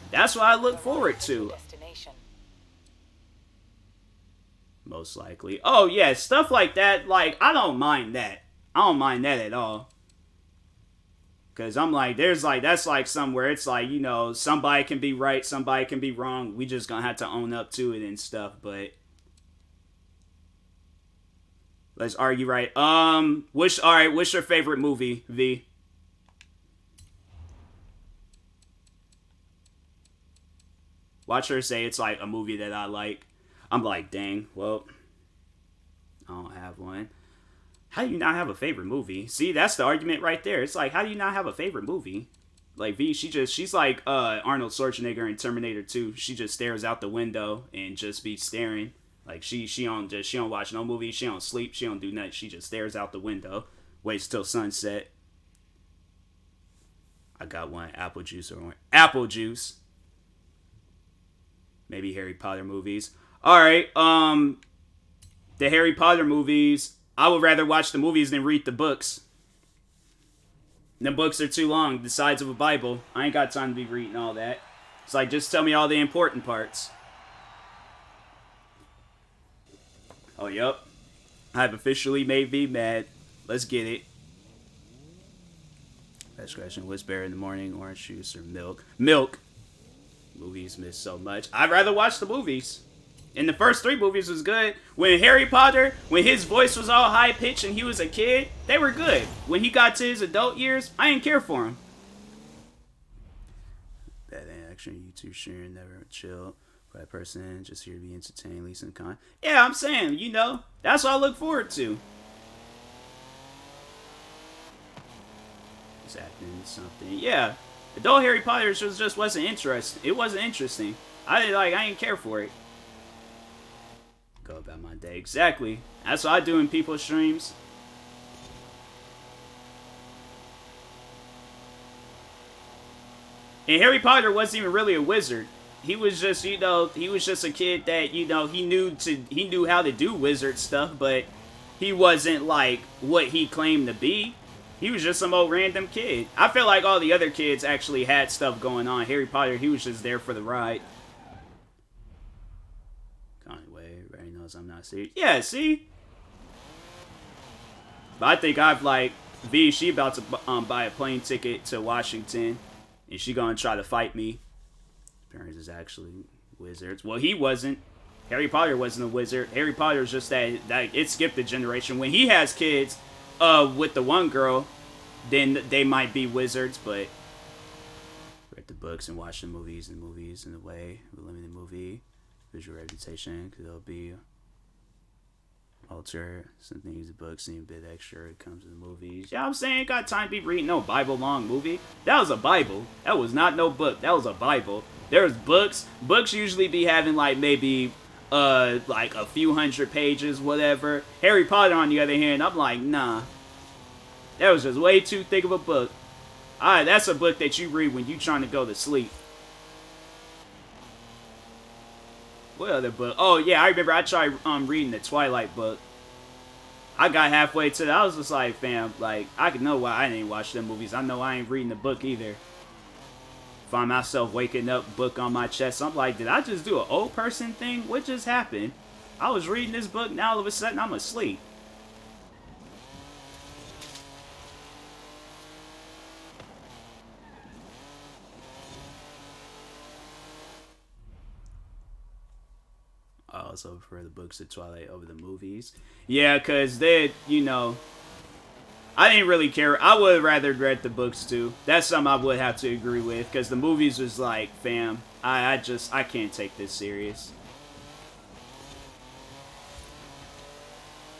that's what I look forward to. Destination. Most likely. Oh, yeah, stuff like that, like, I don't mind that. I don't mind that at all. Because I'm like, there's, like, that's, like, somewhere it's, like, you know, somebody can be right, somebody can be wrong. We just gonna have to own up to it and stuff, but... Let's argue, right? Alright, what's your favorite movie, V? Watch her say it's like a movie that I like. I'm like, dang, well, I don't have one. How do you not have a favorite movie? See, that's the argument right there. It's like, how do you not have a favorite movie? Like, V, she's like Arnold Schwarzenegger in Terminator 2. She just stares out the window and just be staring. Like, she don't watch no movies, she don't sleep, she don't do nothing. She just stares out the window, waits till sunset. I got one, apple juice or orange. Apple juice. Maybe Harry Potter movies. Alright, the Harry Potter movies, I would rather watch the movies than read the books. The books are too long, the sides of a Bible. I ain't got time to be reading all that. It's like, just tell me all the important parts. Oh, yup. I've officially made V mad. Let's get it. Best question, what's better in the morning, orange juice or milk? Milk. Movies miss so much. I'd rather watch the movies. And the first 3 movies was good. When Harry Potter, when his voice was all high-pitched and he was a kid, they were good. When he got to his adult years, I didn't care for him. Bad action, YouTube stream, never chill. Right person, just here to be entertained, least in con. Yeah, I'm saying, you know, that's what I look forward to. He's acting something. Yeah, adult Harry Potter just wasn't interesting. It wasn't interesting. I didn't care for it. Go about my day. Exactly. That's what I do in people's streams. And Harry Potter wasn't even really a wizard. He was just, you know, he was just a kid that, you know, he knew how to do wizard stuff, but he wasn't like what he claimed to be. He was just some old random kid. I feel like all the other kids actually had stuff going on. Harry Potter, he was just there for the ride. Conway, Ray knows I'm not serious. Yeah, see? But I think I've like, V, she about to buy a plane ticket to Washington, and she gonna try to fight me. Parents is actually wizards. Well, he wasn't. Harry Potter wasn't a wizard. Harry Potter is just that it skipped a generation. When he has kids with the one girl, then they might be wizards, but read the books and watch the movies in the way of a limited movie. Visual reputation, because it'll be alter some things the book seem a bit extra when it comes to the movies. Yeah, I'm saying, got time to be reading no Bible long movie. That was a Bible. That was not no book. That was a Bible. There's books. Books usually be having like maybe like a few hundred pages, whatever. Harry Potter, on the other hand, I'm like, nah. That was just way too thick of a book. Alright, that's a book that you read when you trying to go to sleep. What other book? Oh yeah, I remember I tried reading the Twilight book. I got halfway to that. I was just like, fam, like, I could know why I didn't watch them movies. I know I ain't reading the book either. Find myself waking up, book on my chest. I'm like, did I just do an old person thing? What just happened? I was reading this book, now all of a sudden I'm asleep. also prefer the books of Twilight over the movies. Yeah, because they, you know, I didn't really care. I would have rather read the books too. That's something I would have to agree with, because the movies was like, fam, I can't take this serious.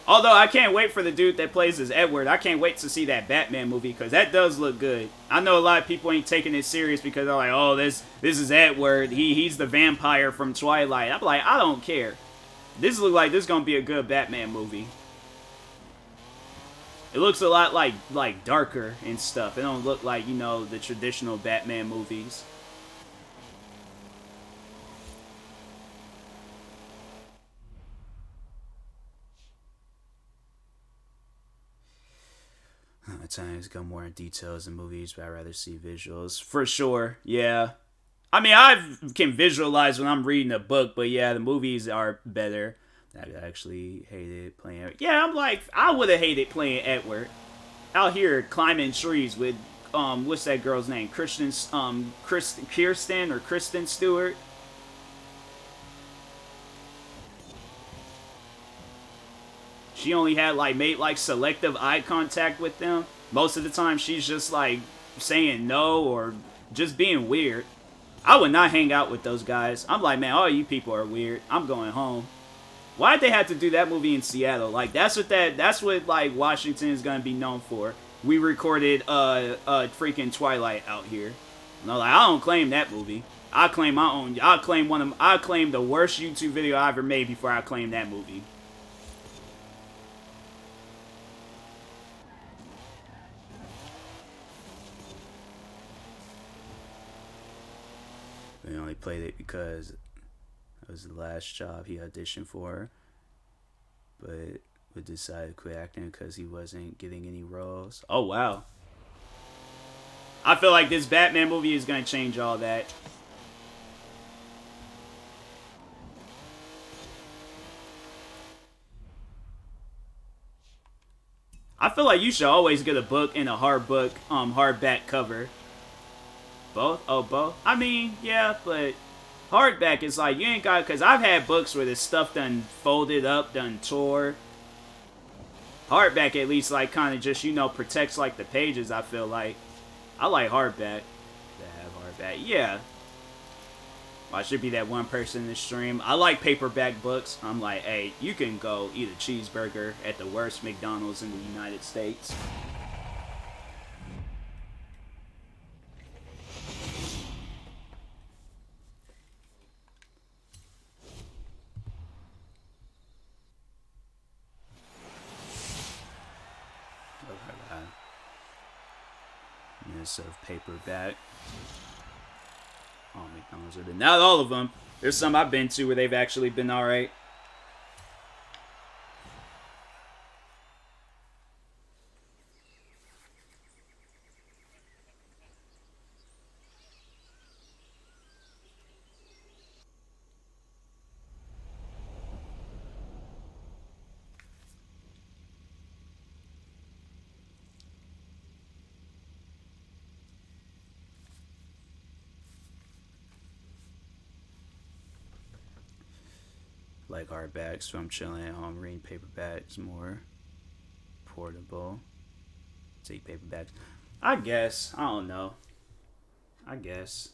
Although I can't wait for the dude that plays as Edward. I can't wait to see that Batman movie, because that does look good. I know a lot of people ain't taking it serious because they're like, oh, this is Edward. He's the vampire from Twilight. I'm like, I don't care. This looks like this is gonna be a good Batman movie. It looks a lot like darker and stuff. It don't look like, you know, the traditional Batman movies. At times go more in details in movies, but I'd rather see visuals. For sure, yeah. I mean, I can visualize when I'm reading a book, but yeah, the movies are better. I actually hated playing. Yeah, I'm like, I would have hated playing Edward. Out here climbing trees with, what's that girl's name? Kirsten Stewart. She only had made selective eye contact with them. Most of the time she's just like saying no or just being weird. I would not hang out with those guys. I'm like, man, all you people are weird. I'm going home. Why'd they have to do that movie in Seattle? Like, that's what like Washington is gonna be known for. We recorded freaking Twilight out here. And I'm like, I don't claim that movie. I claim my own. I claim the worst YouTube video I ever made before I claim that movie. We only played it because it was the last job he auditioned for, but would decide to quit acting because he wasn't getting any roles. Oh, wow. I feel like this Batman movie is going to change all that. I feel like you should always get a book and a hardback cover. Both? Oh, both? I mean, yeah, but hardback is like, you ain't got, because I've had books where the stuff done folded up, done tore. Hardback at least, like, kind of just, you know, protects, like, the pages, I feel like. I like hardback. To have hardback. Yeah. Well, I should be that one person in the stream. I like paperback books. I'm like, hey, you can go eat a cheeseburger at the worst McDonald's in the United States. Of paperback. Oh, McDonald's are not all of them. There's some I've been to where they've actually been alright. Like hardbacks, so I'm chilling at home reading paperbacks more portable. Take paperbacks. I guess. I don't know. I guess.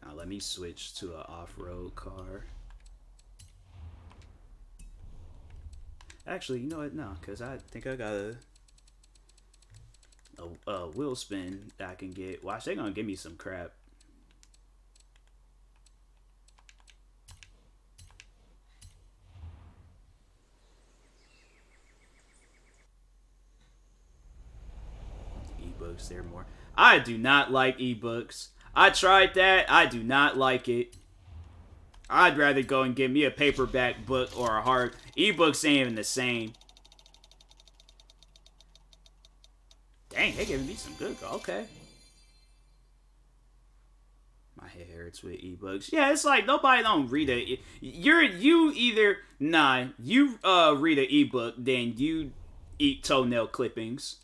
Now let me switch to an off-road car. Actually, you know what? No, because I think I got a wheel spin that I can get. Watch, they're gonna give me some crap. Ebooks, they're more. I do not like ebooks. I tried that. I do not like it. I'd rather go and get me a paperback book or a hard. Ebooks ain't even the same. Dang, they giving me some good. Okay. My head hurts with ebooks. Yeah, it's like nobody don't read you either read an ebook, then eat toenail clippings.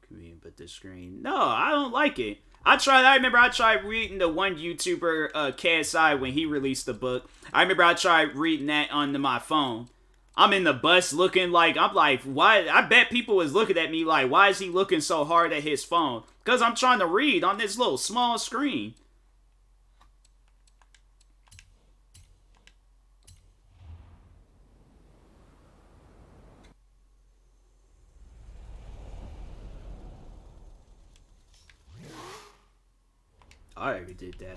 Convenient, but the screen. No, I don't like it. I remember I tried reading the one YouTuber, KSI, when he released the book. I remember I tried reading that onto my phone. I'm in the bus looking like, I'm like, why? I bet people was looking at me like, why is he looking so hard at his phone? Because I'm trying to read on this little small screen. I already did that.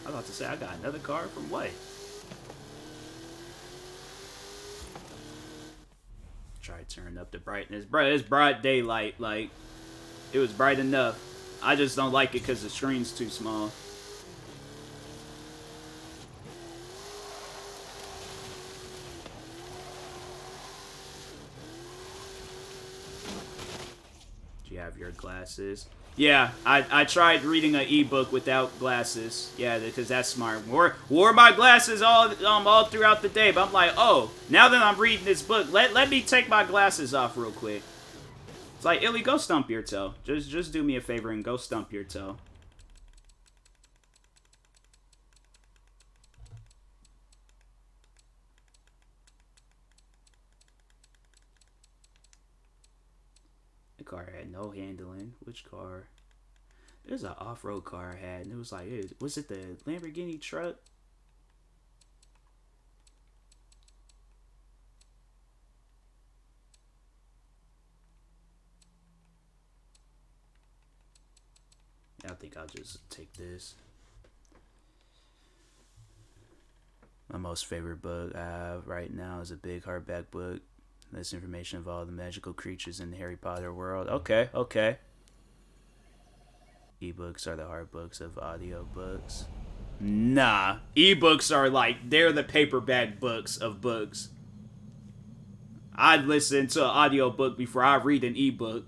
I was about to say, I got another card from what? Try to turn up the brightness. Bro, it's broad daylight. Like, it was bright enough. I just don't like it because the screen's too small. Do you have your glasses? Yeah, I tried reading an ebook without glasses. Yeah, because that's smart. Wore my glasses all throughout the day, but I'm like, oh, now that I'm reading this book, let me take my glasses off real quick. It's like, Illy, go stump your toe. Just do me a favor and go stump your toe. The car had no handling. Which car? There's an off-road car I had, and it was like, was it the Lamborghini truck? I think I'll just take this. My most favorite book I have right now is a big hardback book. This information of all the magical creatures in the Harry Potter world. Okay, okay. Ebooks are the hard books of audiobooks. Nah. Ebooks are like, they're the paperback books of books. I'd listen to an audiobook before I read an ebook.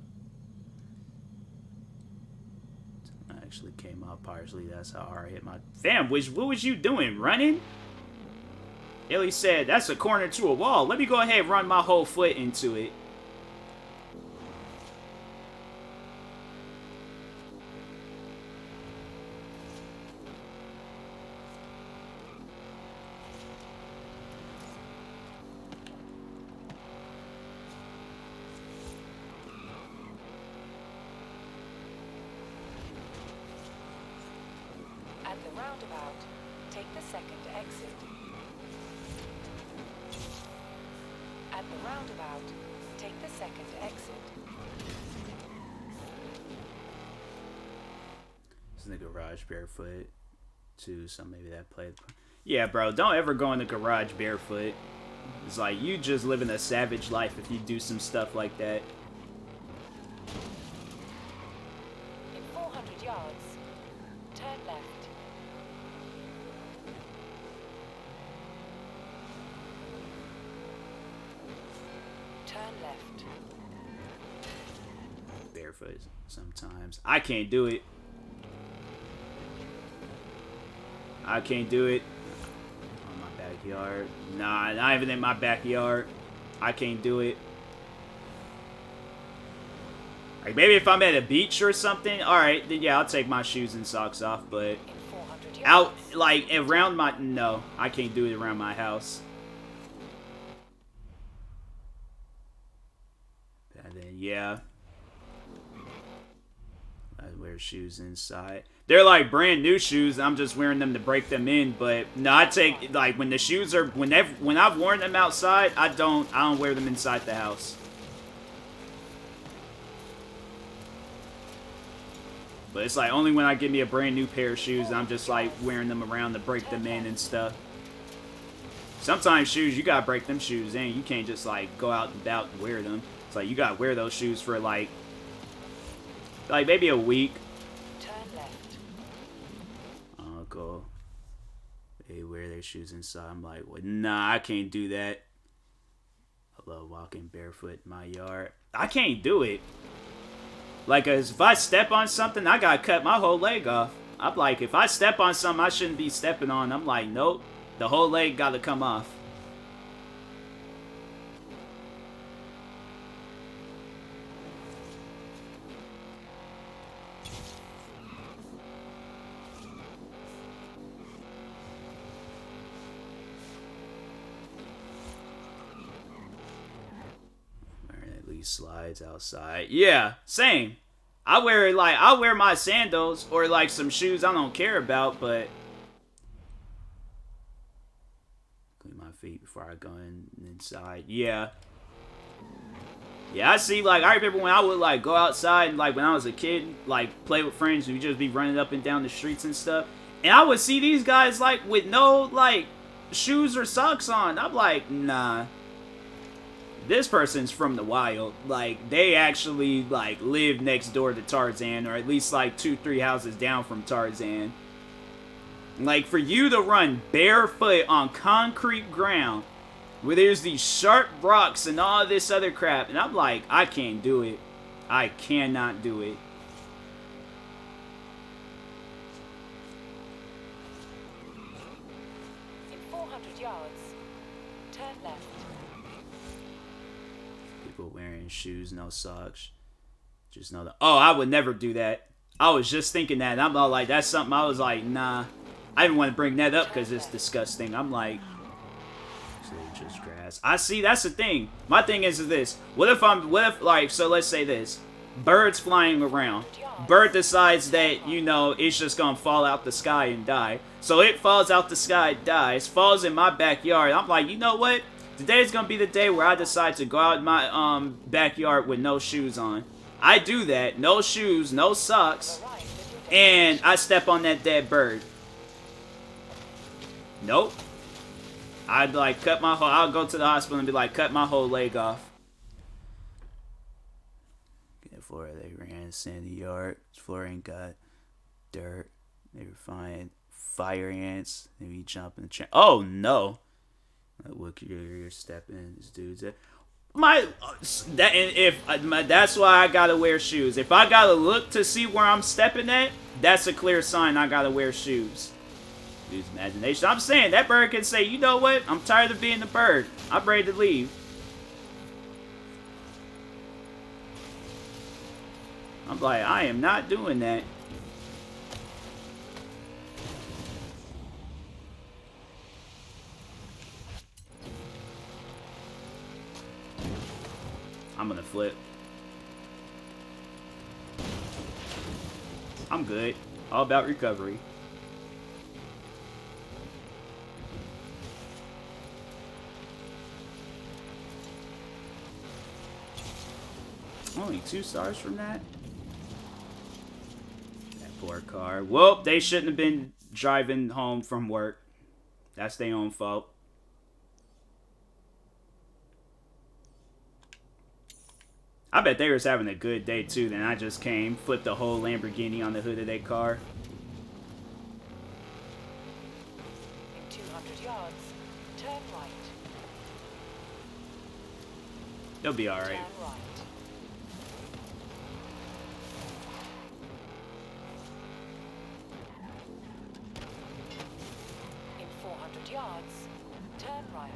I actually came out partially. That's how hard I hit my... Fam, what was you doing? Running? Ellie said, that's a corner to a wall. Let me go ahead and run my whole foot into it. At the roundabout, take the second exit. At the roundabout, take the second exit. It's in the garage barefoot, too, so maybe that played. Yeah, bro, don't ever go in the garage barefoot. It's like, you just living a savage life if you do some stuff like that. In 400 yards, turn left. Turn left. Barefoot sometimes. I can't do it. I can't do it. On my backyard. Nah, not even in my backyard. I can't do it. Like, maybe if I'm at a beach or something, alright, then yeah, I'll take my shoes and socks off, but In 400 yards. out, like, around my... No, I can't do it around my house. And then, yeah. I wear shoes inside. They're like brand new shoes. I'm just wearing them to break them in. But no, I take, like, when the shoes are, when I've worn them outside, I don't wear them inside the house. But it's like only when I get me a brand new pair of shoes, I'm just like wearing them around to break them in and stuff. Sometimes shoes, you gotta break them shoes in. You can't just like go out and about and wear them. It's like you gotta wear those shoes for like maybe a week. Turn left. Oh, cool. They wear their shoes inside. I'm like, well, nah, I can't do that. I love walking barefoot in my yard. I can't do it. Like, if I step on something, I gotta cut my whole leg off. I'm like, if I step on something I shouldn't be stepping on, I'm like, nope. The whole leg gotta come off. At least slides outside. Yeah, same. I wear my sandals or like some shoes I don't care about, but clean my feet before I go inside. Yeah. Yeah, I see, like, I remember when I would, like, go outside, and, like, when I was a kid, like, play with friends, we'd just be running up and down the streets and stuff, and I would see these guys, like, with no, like, shoes or socks on. I'm like, nah. This person's from the wild. Like, they actually, like, live next door to Tarzan, or at least, like, 2-3 houses down from Tarzan. Like, for you to run barefoot on concrete ground, where there's these sharp rocks and all this other crap, and I'm like, I can't do it. I cannot do it. In 400 yards, turn left. People wearing shoes, no socks. Just know that. Oh, I would never do that. I was just thinking that, and I'm all like, that's something I was like, nah. I didn't want to bring that up because it's disgusting. I'm like, just grass. I see, that's the thing. My thing is this. What if, like, so let's say this. Birds flying around. Bird decides that, you know, it's just gonna fall out the sky and die. So it falls out the sky, dies, falls in my backyard. I'm like, you know what? Today's gonna be the day where I decide to go out in my backyard with no shoes on. I do that. No shoes, no socks. And I step on that dead bird. Nope. I'd like cut my whole, I'll go to the hospital and be like, cut my whole leg off. Get Florida, they ran sandy yard. Florida ain't got dirt. They were fine. Fire ants. They be jumping the chain. Oh no. Look, you're stepping. This dude's it. That's why I gotta wear shoes. If I gotta look to see where I'm stepping at, that's a clear sign I gotta wear shoes. Dude's imagination. I'm saying that bird can say, you know what? I'm tired of being a bird. I'm ready to leave. I'm like, I am not doing that. I'm gonna flip. I'm good. All about recovery. Only 2 stars from that? That poor car. Well, they shouldn't have been driving home from work. That's their own fault. I bet they was having a good day too. Then I just came, flipped the whole Lamborghini on the hood of their car. In 200 yards, turn right. They'll be alright. Turn right. In 400 yards, turn right.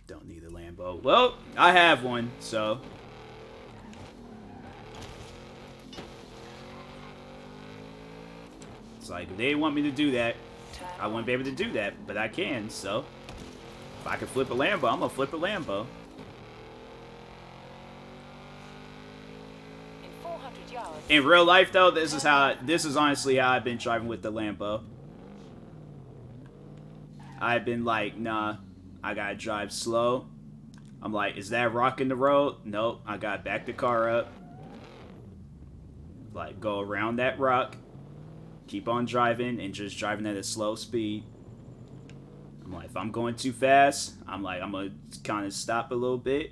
Don't need a Lambo. Well, I have one, so. It's like, if they didn't want me to do that, I wouldn't be able to do that, but I can, so. If I can flip a Lambo, I'm gonna flip a Lambo. In 400 yards. In real life, though, this is honestly how I've been driving with the Lambo. I've been like, nah, I gotta drive slow. I'm like, is that rock in the road? Nope, I gotta back the car up. Like, go around that rock. Keep on driving and just driving at a slow speed. I'm like, if I'm going too fast, I'm like, I'm gonna kind of stop a little bit.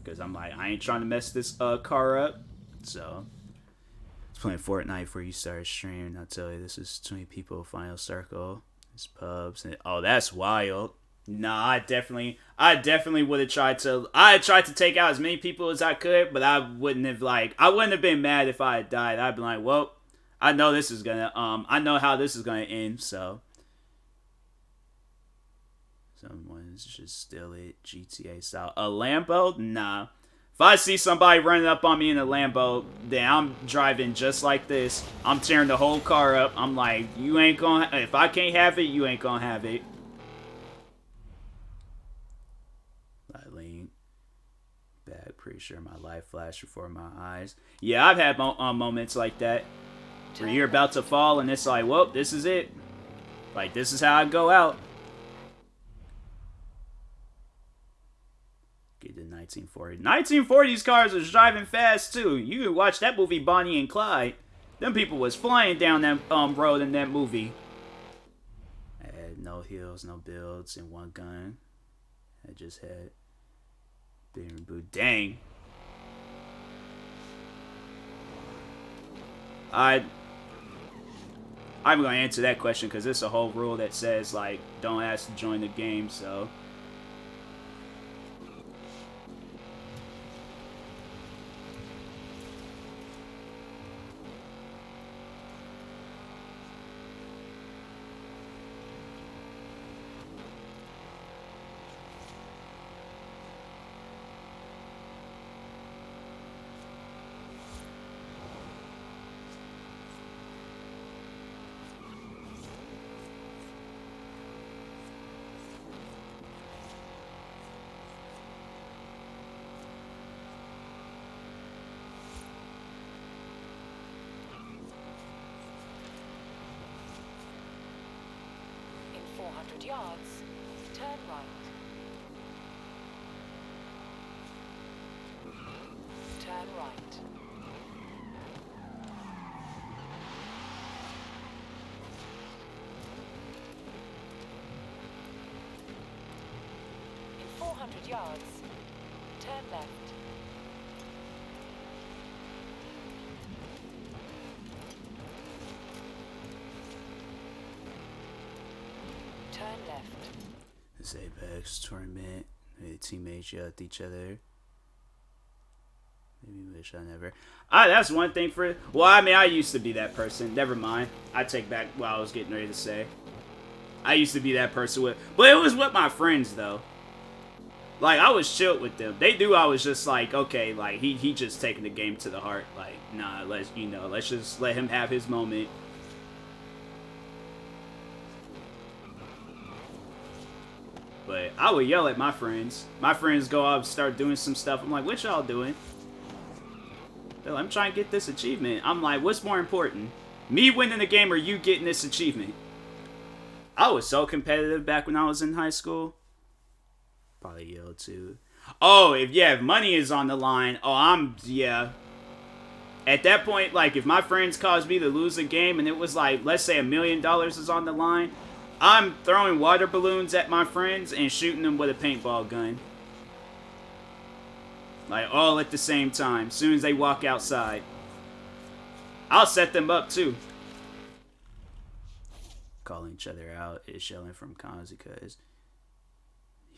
Because I'm like, I ain't trying to mess this car up. So, I was playing Fortnite before you started streaming. I'll tell you, this is 20 people, final circle. There's pubs and oh, that's wild. Nah, I definitely would have tried to. I tried to take out as many people as I could, but I wouldn't have been mad if I had died. I'd be like, well, I know this is gonna, I know how this is gonna end. So, someone's just still it GTA style. A Lambo? Nah. If I see somebody running up on me in a Lambo, then I'm driving just like this. I'm tearing the whole car up. I'm like, you ain't gonna. If I can't have it, you ain't gonna have it. Back, pretty sure my life flashed before my eyes. Yeah, I've had moments like that where you're about to fall and it's like, well, this is it. Like, this is how I go out. Get to 1940. 1940s cars was driving fast too. You can watch that movie Bonnie and Clyde. Them people was flying down that road in that movie. I had no heels, no builds, and one gun. I just had dang. I'm gonna answer that question because it's a whole rule that says like don't ask to join the game, so In 400 yards, turn right. Turn right. In 400 yards, turn left. Turn left. this Apex tournament, the teammates yell at each other. Maybe wish I never. That's one thing for. Well, I mean, I used to be that person. Never mind. I take back what I was getting ready to say. I used to be that person with, but it was with my friends though. Like I was chilled with them. They knew I was just like, okay, like he just taking the game to the heart. Like, nah, let's just let him have his moment. But I would yell at my friends. My friends go out and start doing some stuff. I'm like, what y'all doing? They're like, I'm trying to get this achievement. I'm like, what's more important? Me winning the game or you getting this achievement? I was so competitive back when I was in high school. Probably yell too. Oh, if money is on the line, at that point, like, if my friends caused me to lose a game and it was like, let's say $1 million is on the line, I'm throwing water balloons at my friends and shooting them with a paintball gun. Like, all at the same time, as soon as they walk outside. I'll set them up, too. Calling each other out is yelling from cons because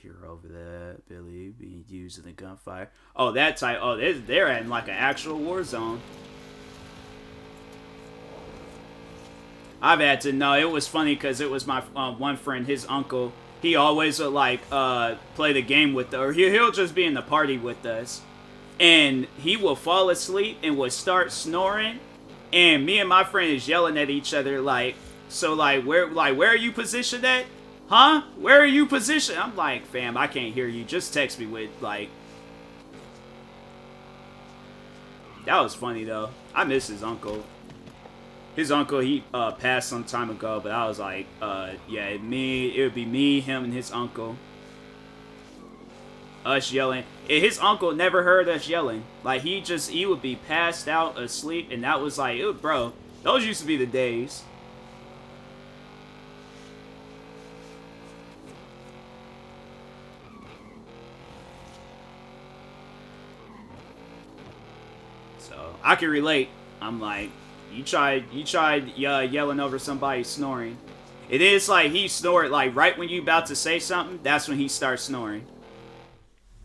you're over there, Billy, being used in the gunfire. Oh, that type. Oh, they're in like an actual war zone. I've had to know. It was funny because it was my one friend, his uncle. He always would like play the game with us, or he'll just be in the party with us, and he will fall asleep and will start snoring, and me and my friend is yelling at each other like, so like where are you positioned at? Huh? Where are you positioned? I'm like, fam, I can't hear you. Just text me with like. That was funny though. I miss his uncle. His uncle, he passed some time ago, but I was like, yeah, it would be me, him, and his uncle. Us yelling. His uncle never heard us yelling. Like, he would be passed out asleep, and that was like, bro, those used to be the days. So, I can relate. I'm like, You tried yelling over somebody snoring. It is like he snored, like right when you about to say something, that's when he starts snoring.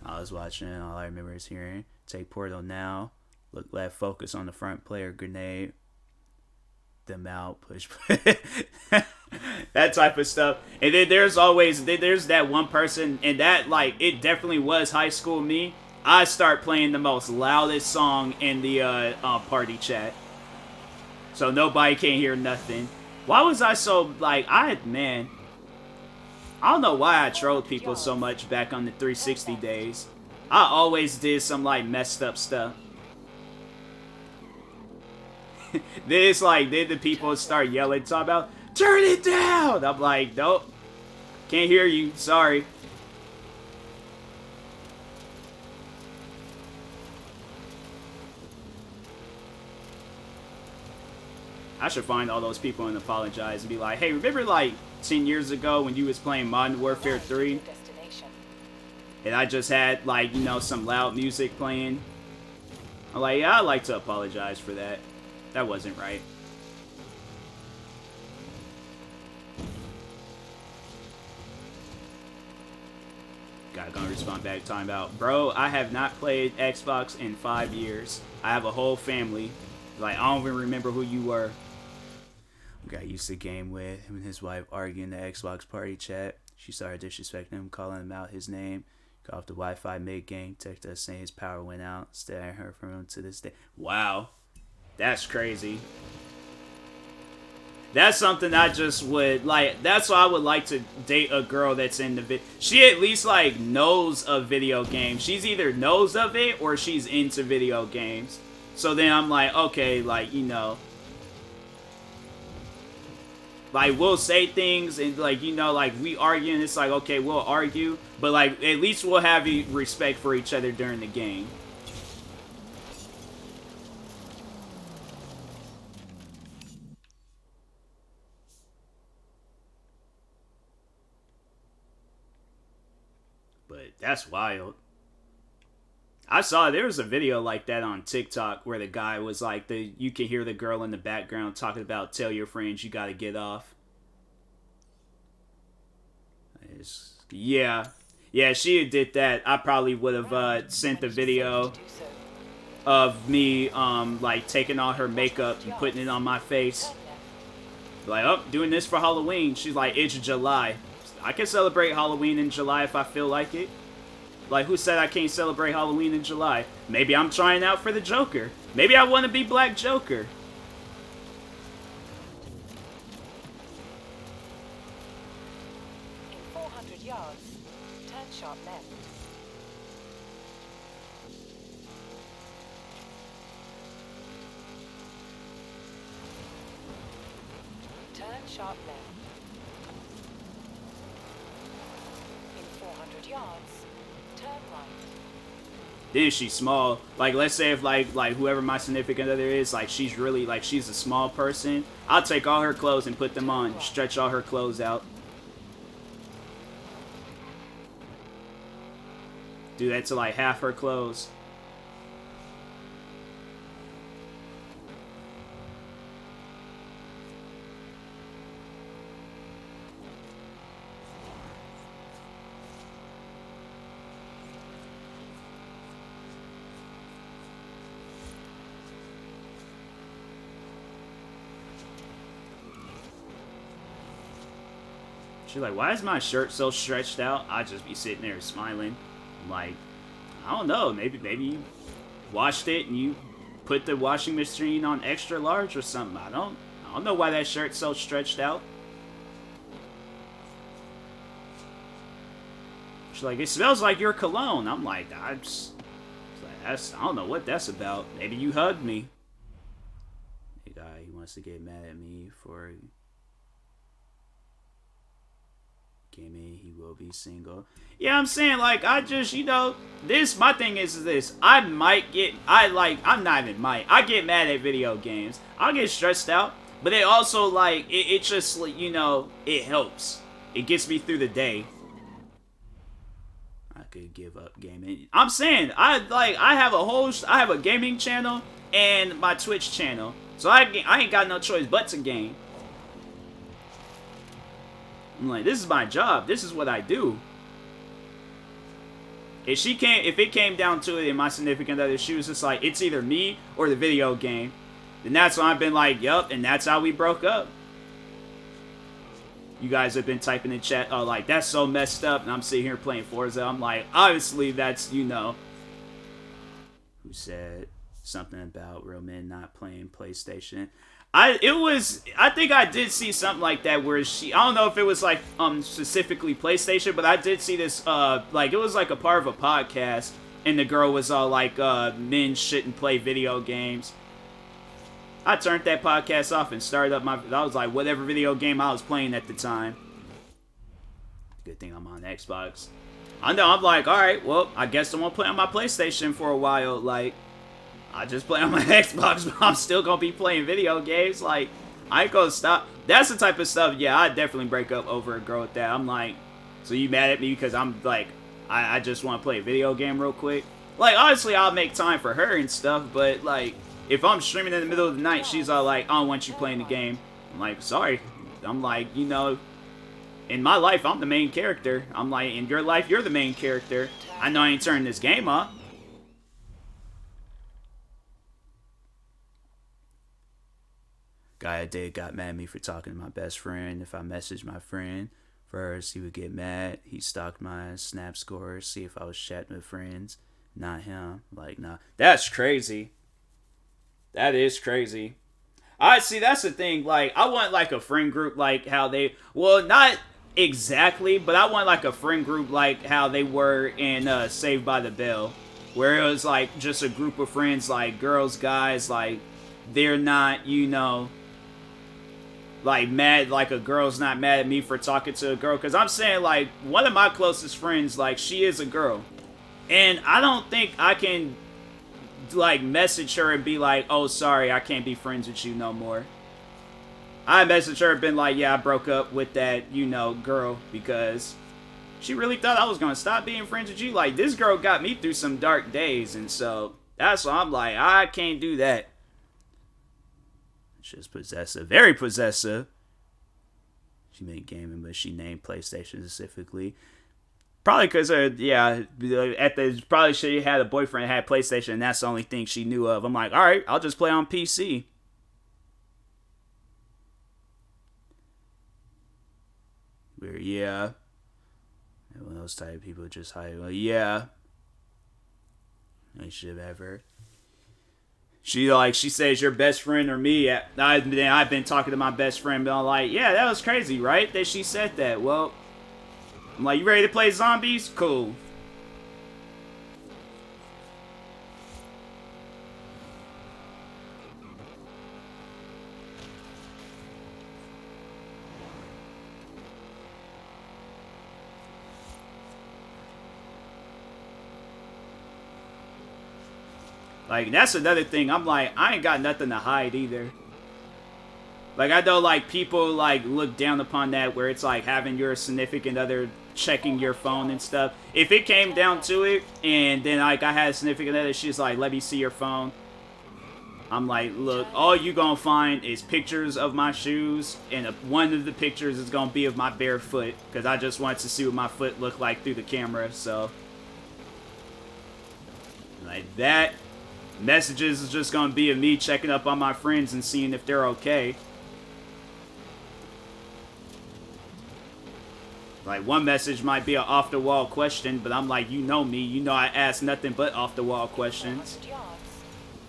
I was watching, all I remember is hearing, take portal now, look left, focus on the front player, grenade, them out, push, that type of stuff. And then there's that one person, and that, like, it definitely was high school me. I start playing the most loudest song in the party chat, so nobody can hear nothing. Why was I so, like, man, I don't know why I trolled people so much back on the 360 days. I always did some, like, messed up stuff. Then it's like, then the people start yelling, talking about, turn it down! I'm like, nope. Can't hear you, sorry. I should find all those people and apologize and be like, hey, remember like 10 years ago when you was playing Modern Warfare 3? And I just had, like, you know, some loud music playing. I'm like, yeah, I'd like to apologize for that. That wasn't right. Guy gonna respond back talking about, bro, I have not played Xbox in 5 years. I have a whole family. Like, I don't even remember who you were. Guy used to game with him and his wife arguing in the Xbox party chat. She started disrespecting him, calling him out his name. Got off the Wi-Fi mid-game, texted us saying his power went out. Still haven't heard from him to this day. Wow. That's crazy. That's something I just would, like, that's why I would like to date a girl that's in the vid. She at least, like, knows of video games. She's either knows of it or she's into video games. So then I'm like, okay, like, you know, like, we'll say things and, like, you know, like, we argue and it's like, okay, we'll argue, but, like, at least we'll have respect for each other during the game. But that's wild. I saw there was a video like that on TikTok where the guy was like, you can hear the girl in the background talking about, tell your friends you gotta get off. Yeah, she did that. I probably would have sent the video of me like taking all her makeup and putting it on my face. Like, oh, doing this for Halloween. She's like, it's July. I can celebrate Halloween in July if I feel like it. Like, who said I can't celebrate Halloween in July? Maybe I'm trying out for the Joker. Maybe I want to be Black Joker. In 400 yards, turn sharp left. Turn sharp left. In 400 yards, turn right. Then she's small. Like, let's say if like whoever my significant other is, like, she's really, like, she's a small person. I'll take all her clothes and put them on. Stretch all her clothes out. Do that to like half her clothes. She's like, why is my shirt so stretched out? I just be sitting there smiling. I'm like, I don't know. Maybe you washed it and you put the washing machine on extra large or something. I don't know why that shirt's so stretched out. She's like, it smells like your cologne. I'm like, I don't know what that's about. Maybe you hugged me. Hey guy, he wants to get mad at me for gaming. He will be single. Yeah, I'm saying, like, I just, you know, my thing is this. I get mad at video games. I'll get stressed out, but it also, like, it just, you know, it helps. It gets me through the day. I could give up gaming. I'm saying, I have a gaming channel and my Twitch channel. So I ain't got no choice but to game. I'm like, this is my job. This is what I do. If it came down to it and my significant other, she was just like, it's either me or the video game. Then that's when I've been like, yup, and that's how we broke up. You guys have been typing in chat, oh, like, that's so messed up, and I'm sitting here playing Forza. I'm like, obviously, that's, you know. Who said something about real men not playing PlayStation? I think I did see something like that where I don't know if it was like, specifically PlayStation, but I did see this, like, it was like a part of a podcast, and the girl was all like, men shouldn't play video games. I turned that podcast off and started up I was like, whatever video game I was playing at the time. Good thing I'm on Xbox. I know, I'm like, alright, well, I guess I won't play on my PlayStation for a while. Like, I just play on my Xbox, but I'm still gonna be playing video games. Like, I ain't gonna stop. That's the type of stuff, yeah, I'd definitely break up over a girl with that. I'm like, so you mad at me because I'm like, I just want to play a video game real quick? Like, honestly, I'll make time for her and stuff, but like, if I'm streaming in the middle of the night, she's all like, I don't want you playing the game. I'm like, sorry. I'm like, you know, in my life, I'm the main character. I'm like, in your life, you're the main character. I know I ain't turning this game off. Guy I did got mad at me for talking to my best friend. If I messaged my friend first, he would get mad. He stalked my snap score, see if I was chatting with friends. Not him. Like, nah. That's crazy. That is crazy. I see, that's the thing. Like, I want like a friend group like how they, well, not exactly, but I want like a friend group like how they were in Saved by the Bell, where it was like just a group of friends, like girls, guys, like they're not, you know, like mad, like a girl's not mad at me for talking to a girl. Because I'm saying, like, one of my closest friends, like, she is a girl, and I don't think I can like message her and be like, oh, sorry, I can't be friends with you no more. I messaged her and been like, yeah, I broke up with that, you know, girl because she really thought I was gonna stop being friends with you. Like, this girl got me through some dark days, and so that's why I'm like, I can't do that. She's possessive, very possessive. She made gaming, but she named PlayStation specifically. Probably because, yeah, probably she had a boyfriend that had PlayStation, and that's the only thing she knew of. I'm like, all right, I'll just play on PC. Where, yeah. One of those type of people just hide. Well, yeah. I should have ever. She says your best friend or me. I've been talking to my best friend, but I'm like, yeah, that was crazy, right? That she said that. Well, I'm like, you ready to play zombies? Cool. Like, that's another thing. I'm like, I ain't got nothing to hide either. Like, I know, like, people, like, look down upon that where it's, like, having your significant other checking your phone and stuff. If it came down to it, and then, like, I had a significant other, she's like, let me see your phone. I'm like, look, all you gonna find is pictures of my shoes, and one of the pictures is gonna be of my bare foot, because I just wanted to see what my foot looked like through the camera, so. Like, that. Messages is just gonna be of me checking up on my friends and seeing if they're okay. Like, one message might be an off-the-wall question, but I'm like, you know me. You know I ask nothing but off-the-wall questions.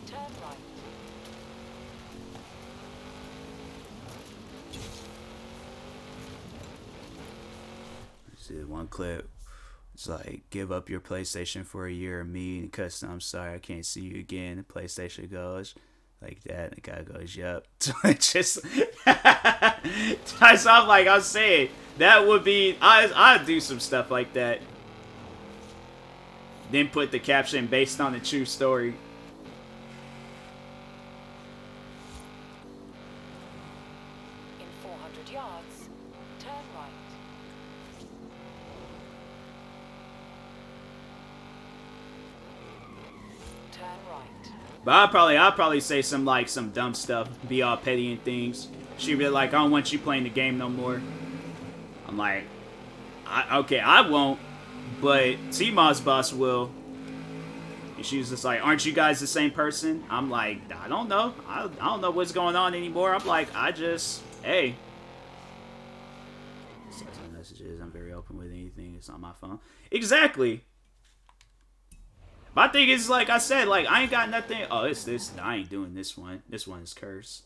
Turn right. See one clip. It's like, give up your PlayStation for a year, me and custom. I'm sorry, I can't see you again. The PlayStation goes like that, and the guy goes, yup. So it just, I'm like, I'm saying, that would be, I'd do some stuff like that. Then put the caption based on a true story. In 400 yards, turn right. Turn right. But I'll probably say some dumb stuff, be all petty and things. She'd be like, I don't want you playing the game no more. I'm like, okay, I won't, but TMossBoss will. And she was just like, aren't you guys the same person? I'm like, I don't know. I don't know what's going on anymore. I'm like, hey. Messages, I'm very open with anything. It's on my phone. Exactly. My thing is, like I said, like, I ain't got nothing. Oh, it's this. I ain't doing this one. This one is cursed.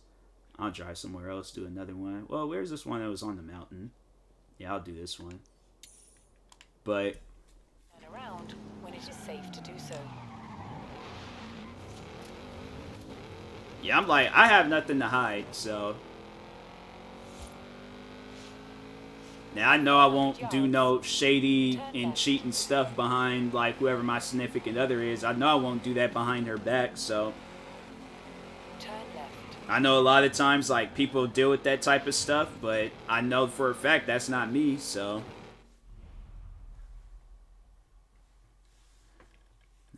I'll drive somewhere else, do another one. Well, where's this one that was on the mountain? Yeah, I'll do this one. But Turn around when it is safe to do so. yeah, I'm like, I have nothing to hide, so. Now, I know I won't do no shady and cheating stuff behind, like, whoever my significant other is. I know I won't do that behind her back, so. Turn left. I know a lot of times, like, people deal with that type of stuff, but I know for a fact that's not me, so.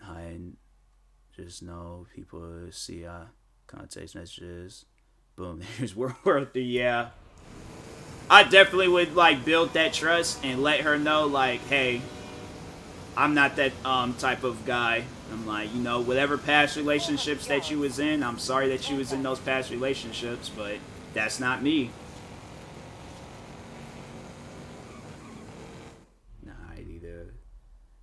I just know people see context messages. Boom, there's World 3, yeah. I definitely would, like, build that trust and let her know, like, hey, I'm not that type of guy. I'm like, you know, whatever past relationships that you was in, I'm sorry that you was in those past relationships, but that's not me. Nah, either.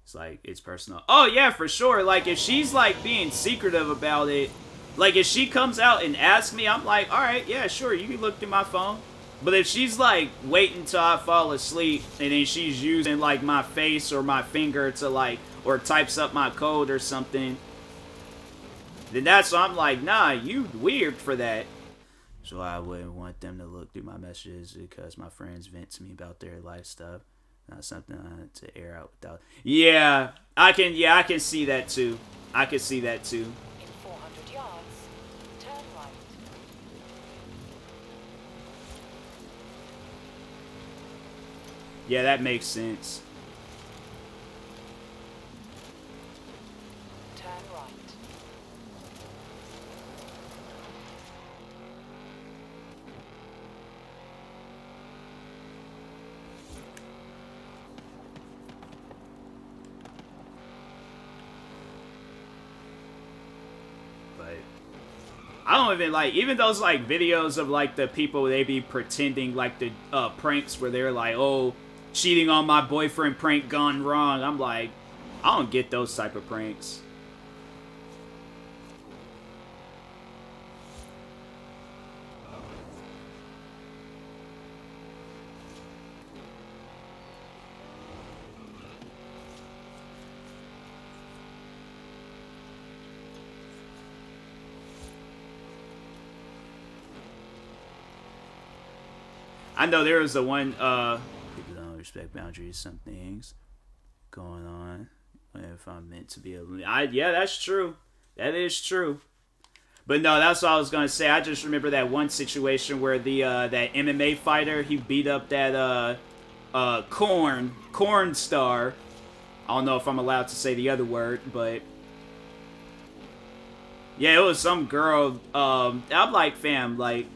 It's like, it's personal. Oh, yeah, for sure. Like, if she's, like, being secretive about it, like, if she comes out and asks me, I'm like, alright, yeah, sure, you can look through my phone. But if she's, like, waiting till I fall asleep, and then she's using, like, my face or my finger to, like, or types up my code or something, then that's why I'm like, nah, you weird for that. So I wouldn't want them to look through my messages because my friends vent to me about their life stuff. Not something to air out without. Yeah, I can see that too. I can see that too. In 400 yards, turn right. Yeah, that makes sense. Turn right. But I don't even like, even those like videos of like the people they be pretending like the pranks where they're like, oh, cheating on my boyfriend prank gone wrong. I'm like, I don't get those type of pranks. I know there was the one, people don't respect boundaries, some things going on. If I'm meant to be yeah, that's true. That is true. But no, that's what I was gonna say. I just remember that one situation where the that MMA fighter, he beat up that corn star. I don't know if I'm allowed to say the other word, but yeah, it was some girl. I'm like, fam, like,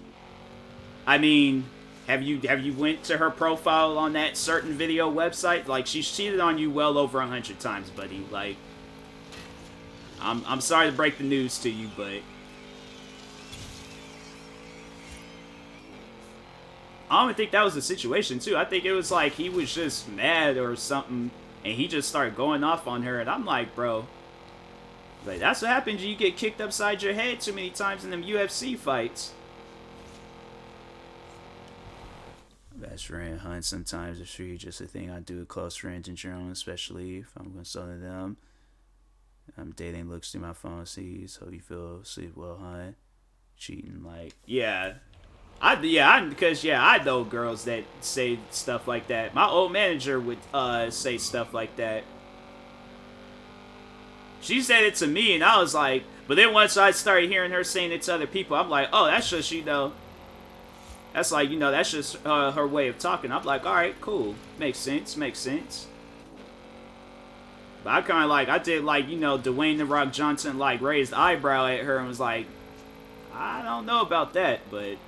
I mean, have you went to her profile on that certain video website? Like, she's cheated on you well over 100 times, buddy. Like, I'm sorry to break the news to you, but I don't even think that was the situation, too. I think it was like he was just mad or something, and he just started going off on her, and I'm like, bro, like, that's what happens when you get kicked upside your head too many times in them UFC fights. Best friend hunt sometimes it's free, just a thing I do with close friends in general, especially if I'm consulting them. I'm dating looks through my phone, sees, hope you feel sleep well, huh? Cheating, like, yeah. Because I know girls that say stuff like that. My old manager would say stuff like that. She said it to me, and I was like, but then once I started hearing her saying it to other people, I'm like, oh, that's just, you know, that's like, you know, that's just her way of talking. I'm like, all right, cool. Makes sense, makes sense. But I kind of like, I did like, you know, Dwayne The Rock Johnson, like, raised eyebrow at her and was like, I don't know about that, but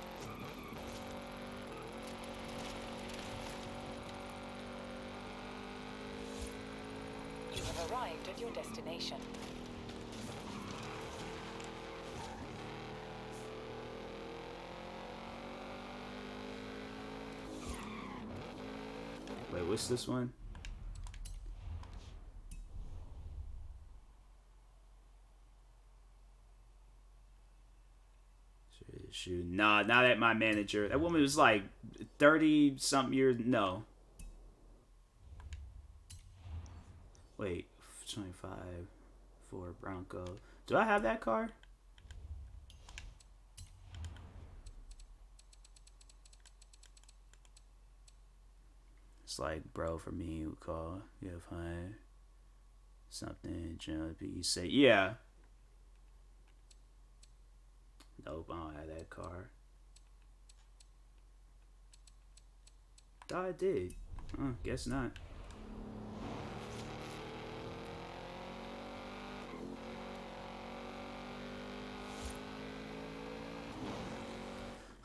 arrived at your destination. Wait, what's this one? Shoot, nah, not at my manager. That woman was like 30 something years. No. Wait, 25 for Bronco. Do I have that car? It's like, bro, for me, you call, you have fun, something, jump, you say, yeah. Nope, I don't have that car. Thought I did. Guess not.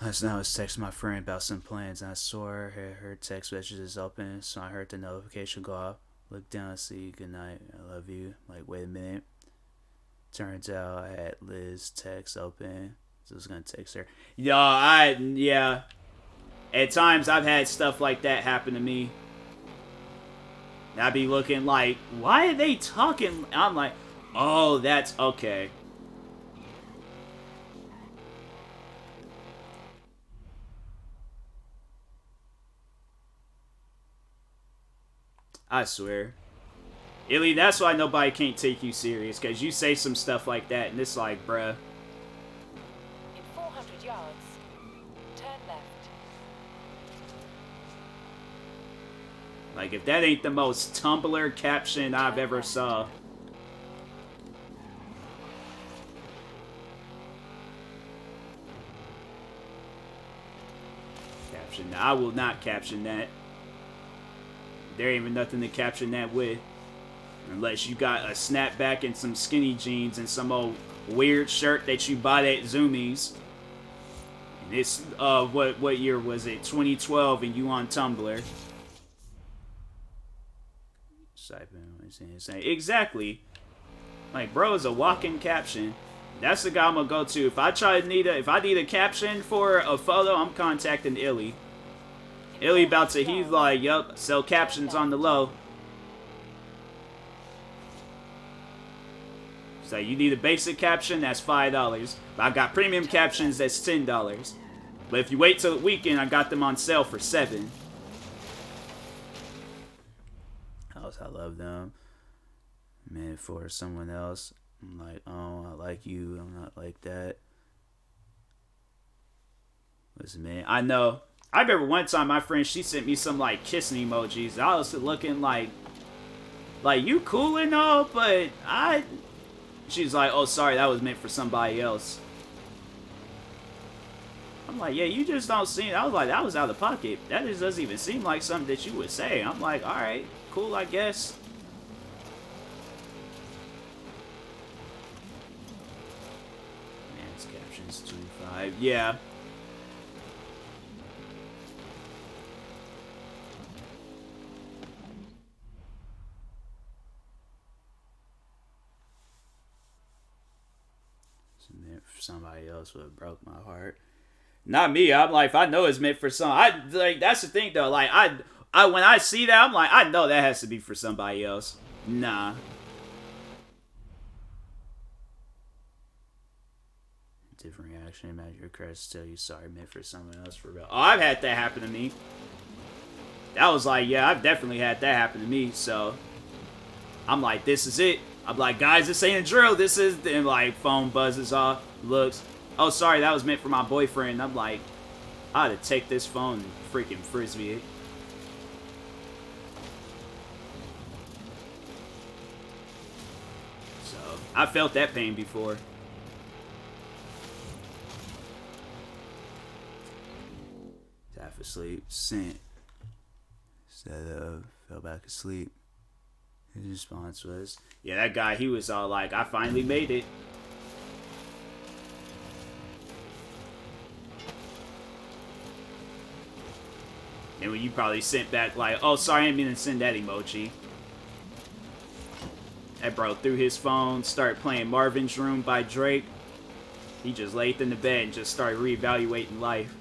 Last night I was texting my friend about some plans, and I saw her text messages open, so I heard the notification go off. Look down, see, good night, I love you. Like, wait a minute. Turns out I had Liz text open, so I was gonna text her. Yeah. At times I've had stuff like that happen to me. And I'd be looking like, why are they talking? I'm like, oh, that's okay. I swear. Illy, that's why nobody can't take you serious, because you say some stuff like that, and it's like, bruh. In 400 yards, turn left. Like, if that ain't the most Tumblr caption I've ever saw. Caption. I will not caption that. There ain't even nothing to caption that with. Unless you got a snapback and some skinny jeans and some old weird shirt that you bought at Zoomies. And it's, what year was it? 2012, and you on Tumblr. Exactly. Like, bro is a walking caption. That's the guy I'm gonna go to. If I need a caption for a photo, I'm contacting Illy. Illy about to, he's like, yup, sell captions on the low. He's like, you need a basic caption, that's $5. But I got premium captions, that's $10. But if you wait till the weekend, I got them on sale for $7. I love them. Man, for someone else, I'm like, oh, I like you, I'm not like that. Listen, man, I know. I remember one time my friend, she sent me some, like, kissing emojis. I was looking like, you cool and all, but she's like, oh, sorry, that was meant for somebody else. I'm like, yeah, you just don't seem, I was like, that was out of pocket. That just doesn't even seem like something that you would say. I'm like, alright, cool, I guess. Man's captions 25, yeah. Somebody else would have broke my heart. Not me. I'm like, if I know it's meant for like, that's the thing though. Like, I when I see that, I'm like, I know that has to be for somebody else. Nah. Different reaction. Imagine your crush tell you sorry, meant for someone else for real. Oh, I've had that happen to me. That was like, yeah, I've definitely had that happen to me. So I'm like, this is it. I'm like, guys, this ain't a drill. This is, and like, phone buzzes off, looks. Oh, sorry, that was meant for my boyfriend. I'm like, I ought to take this phone and freaking frisbee it. So, I felt that pain before. Half asleep, sent. Instead of, fell back asleep. His response was, yeah, that guy, he was all like, I finally made it. And when you probably sent back like, oh, sorry, I didn't mean to send that emoji. That bro threw his phone, started playing Marvin's Room by Drake. He just laid in the bed and just started reevaluating life.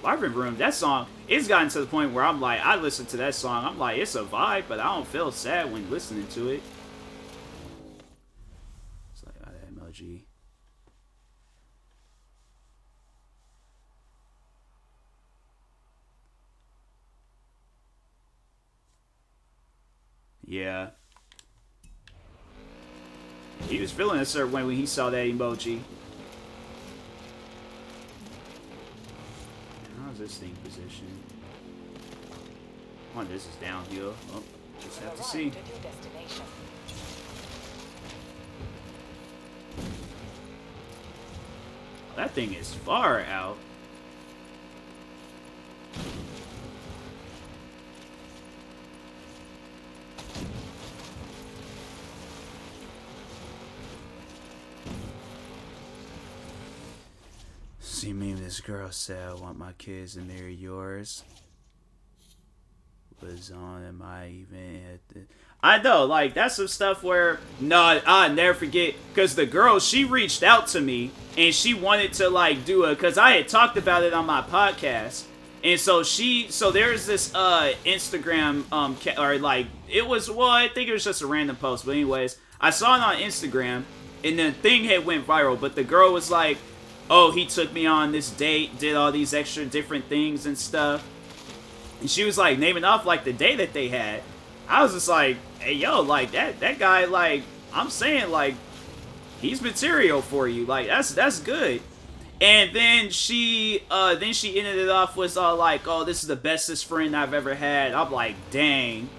Marvin's Room, that song, it's gotten to the point where I'm like, I listen to that song, I'm like, it's a vibe, but I don't feel sad when listening to it. It's like, oh, that emoji. Yeah. He was feeling a certain way when he saw that emoji. How's this thing positioned? Oh, this is downhill. Oh, just have to see. That thing is far out. See me, this girl said, I want my kids to marry yours. Was on, am I even at the... I know, like, that's some stuff where, no, I'll never forget, because the girl, she reached out to me, and she wanted to, like, do it, because I had talked about it on my podcast, and so there's this, Instagram, or, like, it was, well, I think it was just a random post, but anyways, I saw it on Instagram, and the thing had went viral, but the girl was like, oh, he took me on this date, did all these extra different things and stuff. And she was like naming off like the day that they had. I was just like, hey yo, like that guy, like, I'm saying, like, he's material for you. Like, that's good. And then she ended it off with all like, oh, this is the bestest friend I've ever had. I'm like, dang.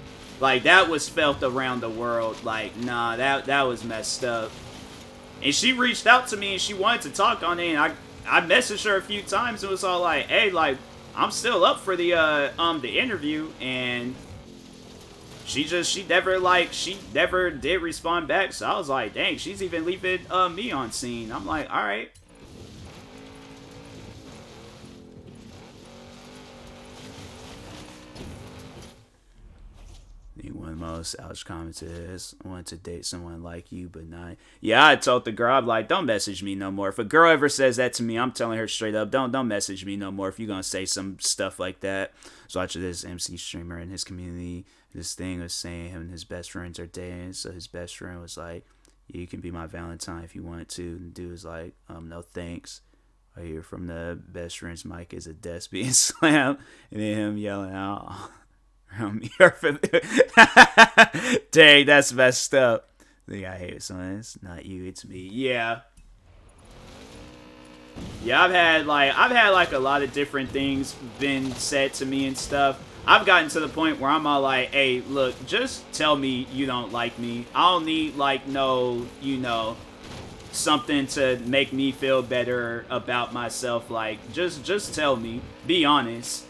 Like, that was felt around the world. Like, nah, that was messed up. And she reached out to me and she wanted to talk on it, and I messaged her a few times and was all like, hey, like, I'm still up for the interview, and she never did respond back. So I was like, dang, she's even leaving me on scene. I'm like, all right. One of the most ouch comments is, I want to date someone like you, but not. Yeah, I told the girl, I'm like, don't message me no more. If a girl ever says that to me, I'm telling her straight up, don't message me no more if you're gonna say some stuff like that. So watching this MC streamer in his community, this thing was saying him and his best friends are dating. So his best friend was like, yeah, you can be my Valentine if you want to. And the dude was like, no thanks. I hear from the best friend's mic is a desk being slammed, and then him yelling out. Dang, that's messed up. I think I hate someone. It's not you, it's me. Yeah. Yeah, I've had like a lot of different things been said to me and stuff. I've gotten to the point where I'm all like, hey, look, just tell me you don't like me. I don't need like no, something to make me feel better about myself. Like, just tell me. Be honest.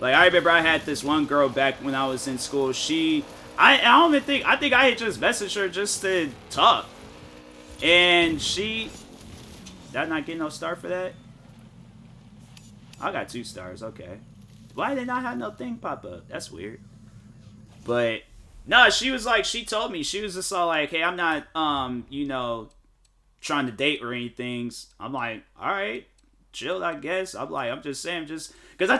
Like, I remember I had this one girl back when I was in school. I think I had just messaged her just to talk. And did I not get no star for that? I got 2 stars, okay. Why did I not have no thing pop up? That's weird. But, no, she was like, she told me, she was just all like, hey, I'm not, trying to date or anything. I'm like, alright, chill, I guess. I'm just saying, because I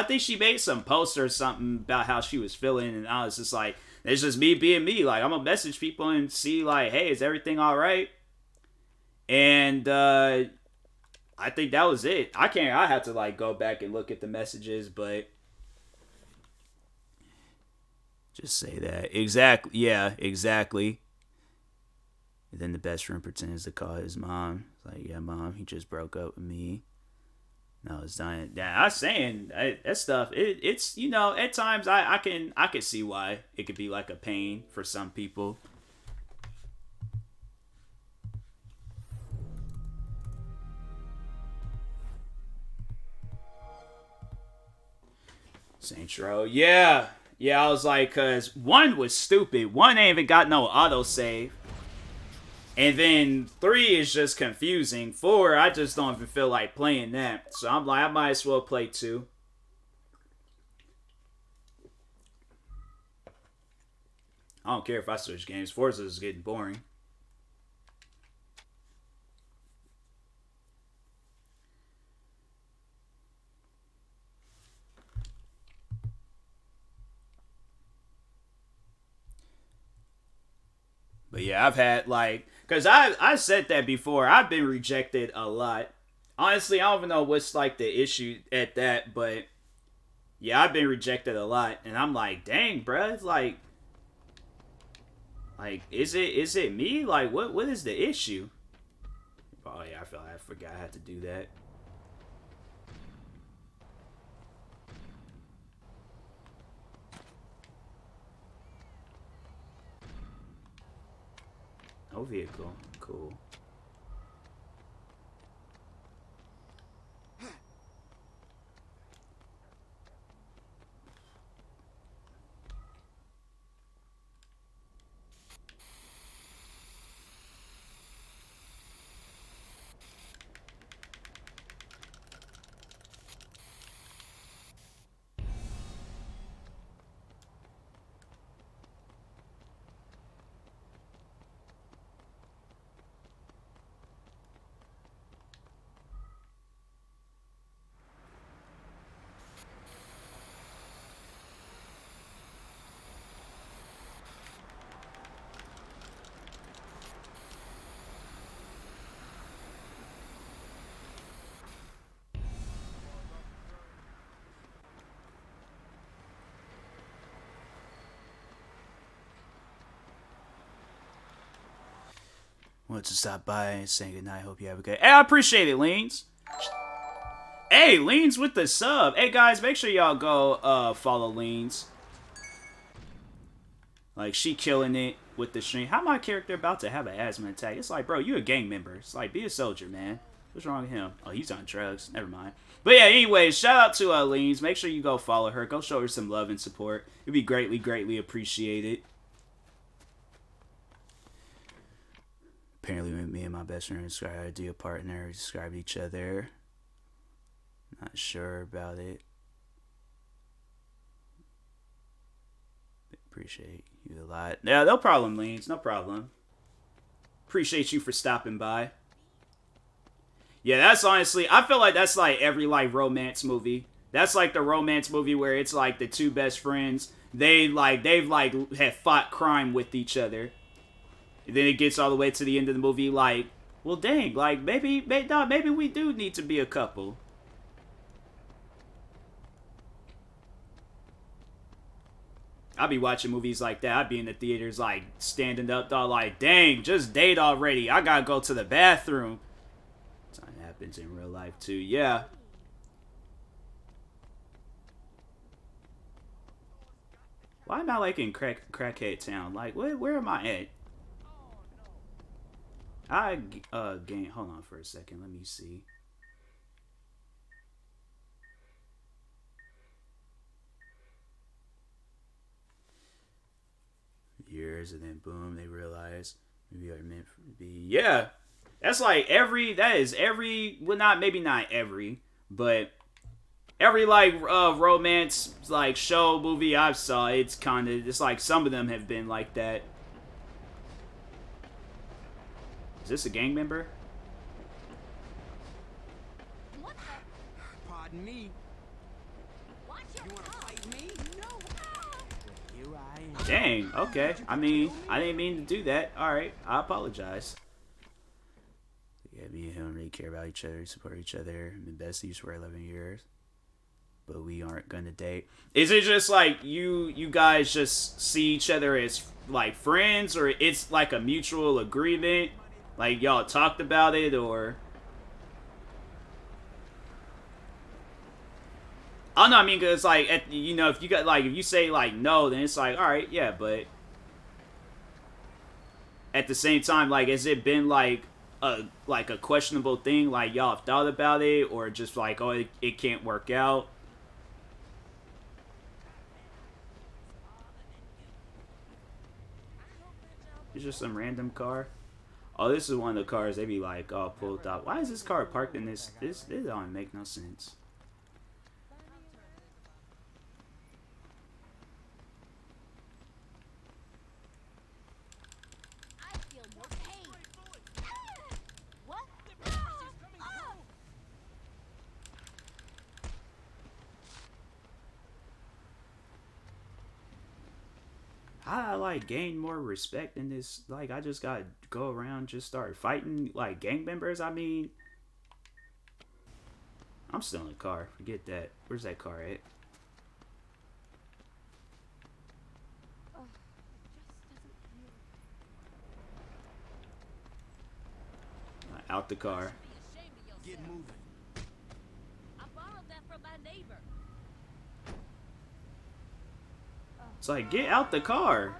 think she made some post or something about how she was feeling, and I was just like, it's just me being me. Like, I'm gonna message people and see, like, hey, is everything alright? And, I think that was it. I have to, like, go back and look at the messages, but just say that. Exactly. Yeah, exactly. And then the best friend pretends to call his mom. It's like, yeah, mom, he just broke up with me. No, it's dying. Yeah, I was saying that stuff. It's at times I can see why it could be like a pain for some people. Saints Row, yeah. I was like, cause one was stupid. One ain't even got no autosave. And then 3 is just confusing. 4, I just don't even feel like playing that. So I'm like, I might as well play 2. I don't care if I switch games. Forza is getting boring. But yeah, I've had like, cause I said that before. I've been rejected a lot. Honestly, I don't even know what's like the issue at that, but yeah, I've been rejected a lot, and I'm like, dang, bruh, it's like is it me? Like, what is the issue? Oh yeah, I forgot I had to do that. No vehicle, cool. Want to stop by and say goodnight. Hope you have a good. Hey, I appreciate it, Leans. Hey, Leans with the sub. Hey guys, make sure y'all go follow Leans. Like, she killing it with the stream. How my character about to have an asthma attack? It's like, bro, you a gang member. It's like, be a soldier, man. What's wrong with him? Oh, he's on drugs. Never mind. But yeah, anyways, shout out to Leans. Make sure you go follow her. Go show her some love and support. It'd be greatly, greatly appreciated. Apparently, me and my best friend described our ideal partner, described each other. Not sure about it. Appreciate you a lot. Yeah, no problem, Leans. No problem. Appreciate you for stopping by. Yeah, that's honestly, I feel like that's like every like romance movie. That's like the romance movie where it's like the two best friends. They've have fought crime with each other. And then it gets all the way to the end of the movie like, well, dang, like maybe we do need to be a couple. I'll be watching movies like that. I'd be in the theaters like standing up, dog, like, dang, just date already. I gotta go to the bathroom. Something happens in real life too. Yeah. Why am I like in crackhead town? Like, where am I at? Hold on for a second. Let me see. Years, and then boom, they realize maybe are meant to be. Yeah, that's like well, maybe not every, but every like romance like show movie I've saw. It's like some of them have been like that. Is this a gang member? What the? Pardon me. You wanna fight me? No. Here I am. Dang, okay. I mean, I didn't mean to do that. Alright, I apologize. Yeah, me and him really care about each other, support each other. Been besties for 11 years. But we aren't gonna date. Is it just like you guys just see each other as like friends, or it's like a mutual agreement? Like y'all talked about it, or I don't know. I mean, cause like if you got like if you say like no, then it's like all right, yeah. But at the same time, like, has it been like a questionable thing? Like y'all have thought about it, or just like oh, it can't work out? It's just some random car. Oh, this is one of the cars. They be like, oh, pulled up. Why is this car parked in this? This don't make no sense. I feel no pain. What? How do I like gain more respect in this? Like, I just gotta go around, just start fighting like gang members. I mean, I'm still in the car. Forget that. Where's that car at? Out the car. Get moving. I borrowed that from my neighbor. It's like, get out the car.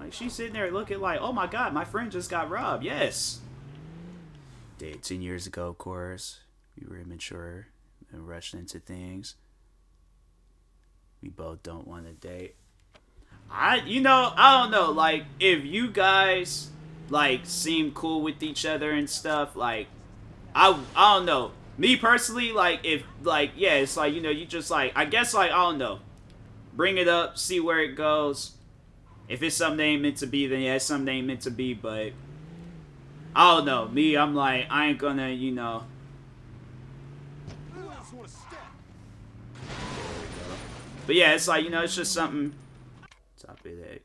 Like, she's sitting there looking like, oh my god, my friend just got robbed. Yes. Dead 10 years ago, of course. We were immature and rushed into things. We both don't want to date. I don't know. Like, if you guys, like, seem cool with each other and stuff, like, I don't know. Me personally, like, if, like, yeah, it's like, you just, like, I guess, like, I don't know. Bring it up, see where it goes. If it's something that ain't meant to be, then yeah, it's something that ain't meant to be, but I don't know. Me, I'm like, I ain't gonna, Who else wanna step? But yeah, it's like, it's just something. Top of that.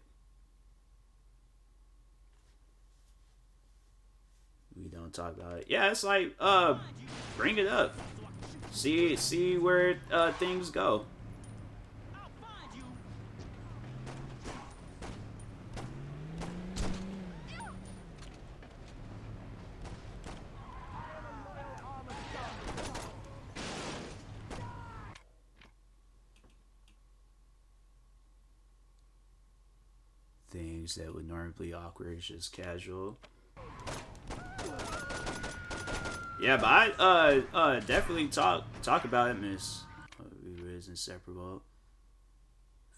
We don't talk about it. Yeah, it's like, bring it up. See where things go. Things that would normally be awkward is just casual. Yeah, but I definitely talk about it, miss. We were inseparable.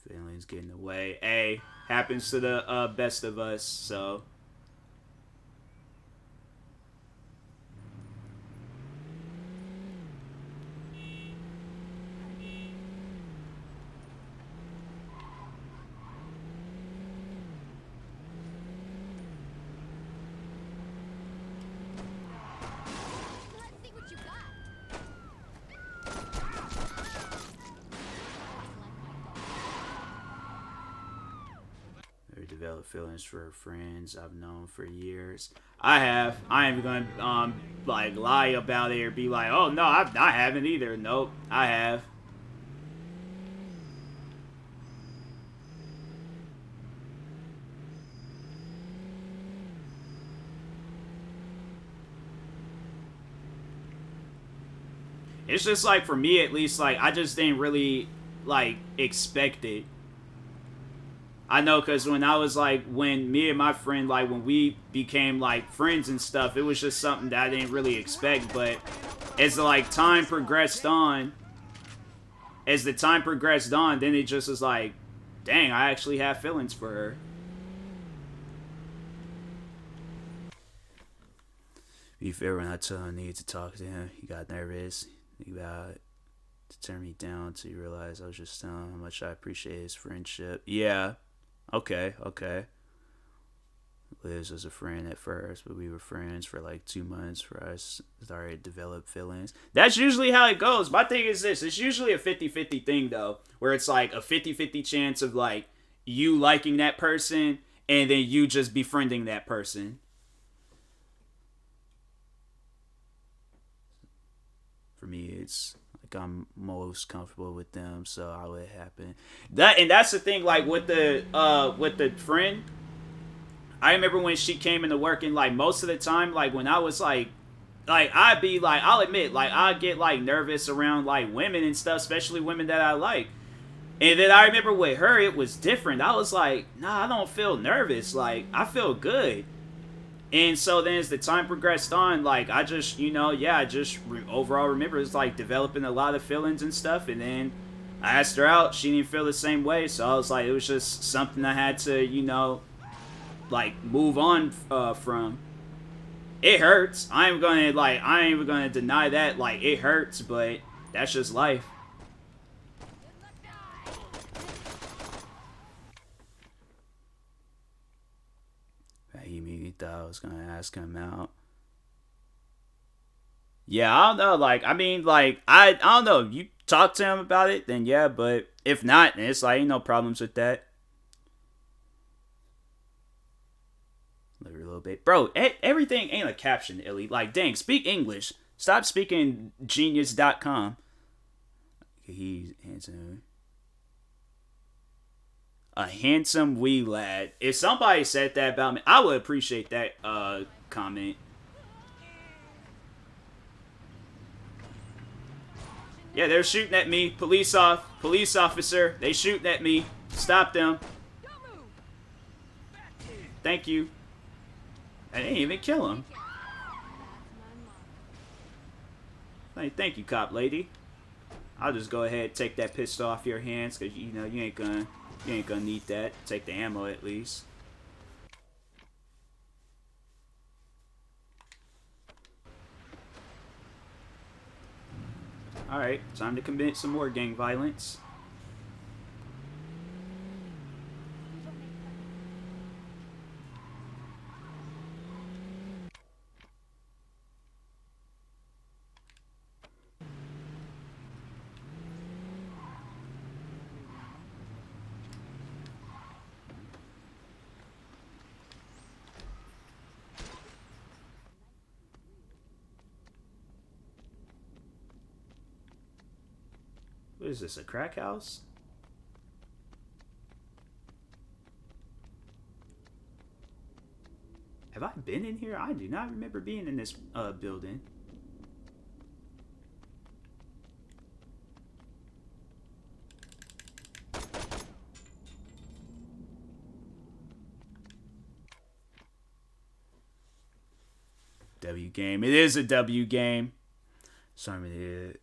Feelings get in the way. Hey, happens to the best of us, so. Let's see what you got. Never developed feelings for friends I've known for years. I have. I ain't even gonna like lie about it or be like, oh no, I haven't either. Nope, I have. It's just like, for me at least, like, I just didn't really like expect it. I know, because when I was like, when me and my friend, like, when we became like friends and stuff, it was just something that I didn't really expect. But as like time progressed on, then it just was like, dang, I actually have feelings for her. Be fair, when I told him I needed to talk to him, he got nervous. He vowed to turn me down until he realized I was just telling him how much I appreciate his friendship. Yeah. Okay. Liz was a friend at first, but we were friends for like 2 months before I started to develop feelings. That's usually how it goes. My thing is this. It's usually a 50-50 thing, though, where it's like a 50-50 chance of like you liking that person and then you just befriending that person. For me, it's like I'm most comfortable with them, so I let it happen. That's the thing, like with the friend. I remember when she came into work, and like most of the time, like when I was like I'd be like, I'll admit, like I'd get like nervous around like women and stuff, especially women that I like. And then I remember with her, it was different. I was like, nah, I don't feel nervous. Like I feel good. And so then as the time progressed on, like, I just, overall remember it's like developing a lot of feelings and stuff. And then I asked her out. She didn't feel the same way. So I was like, it was just something I had to, like move on from. It hurts. I ain't even gonna deny that. Like, it hurts, but that's just life. He immediately thought I was gonna ask him out. Yeah, I don't know. Like, I mean, like, I don't know. If you talk to him about it, then yeah. But if not, then it's like ain't no problems with that. A little bit, bro. Everything ain't a caption, Illy. Like, dang, speak English. Stop speaking genius.com. He's handsome. A handsome wee lad. If somebody said that about me, I would appreciate that comment. Yeah, they're shooting at me. Police officer. They shooting at me. Stop them. Thank you. I didn't even kill him. Hey, thank you, cop lady. I'll just go ahead and take that pistol off your hands, cause you know you ain't gonna need that. Take the ammo at least. All right, time to commit some more gang violence. What is this, a crack house? Have I been in here? I do not remember being in this building. W game. It is a W game. Sorry, to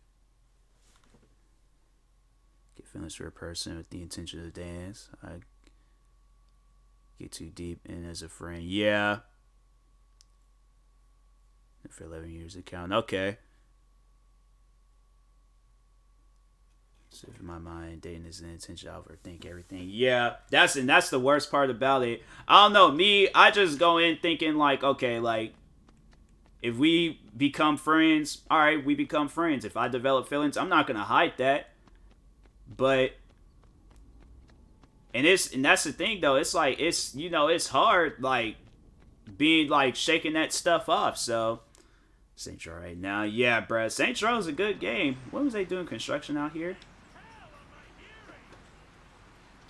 get feelings for a person with the intention to dance. I get too deep in as a friend. Yeah. For 11 years account. Okay. So in my mind, dating is an intention. I'll overthink everything. Yeah, that's the worst part about it. I don't know. Me, I just go in thinking like, okay, like if we become friends, all right, we become friends. If I develop feelings, I'm not gonna hide that. But and that's the thing though. It's like it's hard like being like shaking that stuff off. So Saints Row right now, yeah, bruh. Saints Row is a good game. What was they doing construction out here?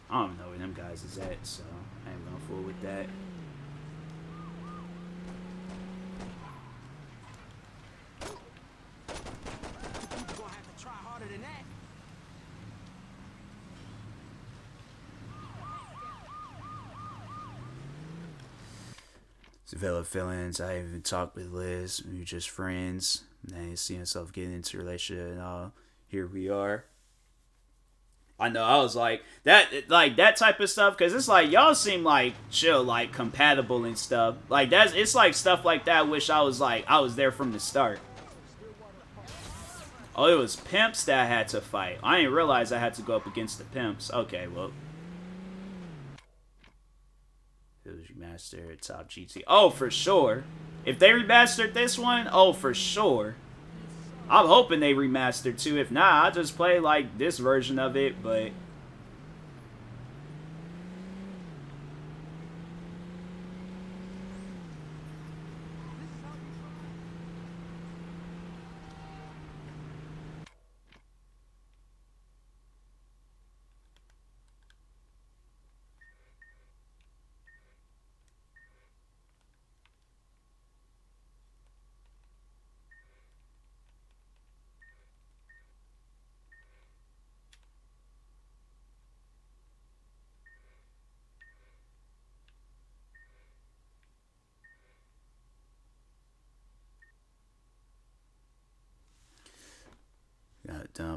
I don't know where them guys is at, so I ain't gonna fool with that. You're gonna have to try harder than that. Develop feelings. I even talked with Liz. We were just friends. And I see myself getting into a relationship and all. Here we are. I know. I was like that type of stuff because it's like y'all seem like chill, like compatible and stuff. Like it's like stuff like that. I wish I was there from the start. Oh, it was pimps that I had to fight. I didn't realize I had to go up against the pimps. Okay, well. It was remastered top GT. Oh, for sure. If they remastered this one, oh, for sure. I'm hoping they remastered too. If not, I'll just play like this version of it, but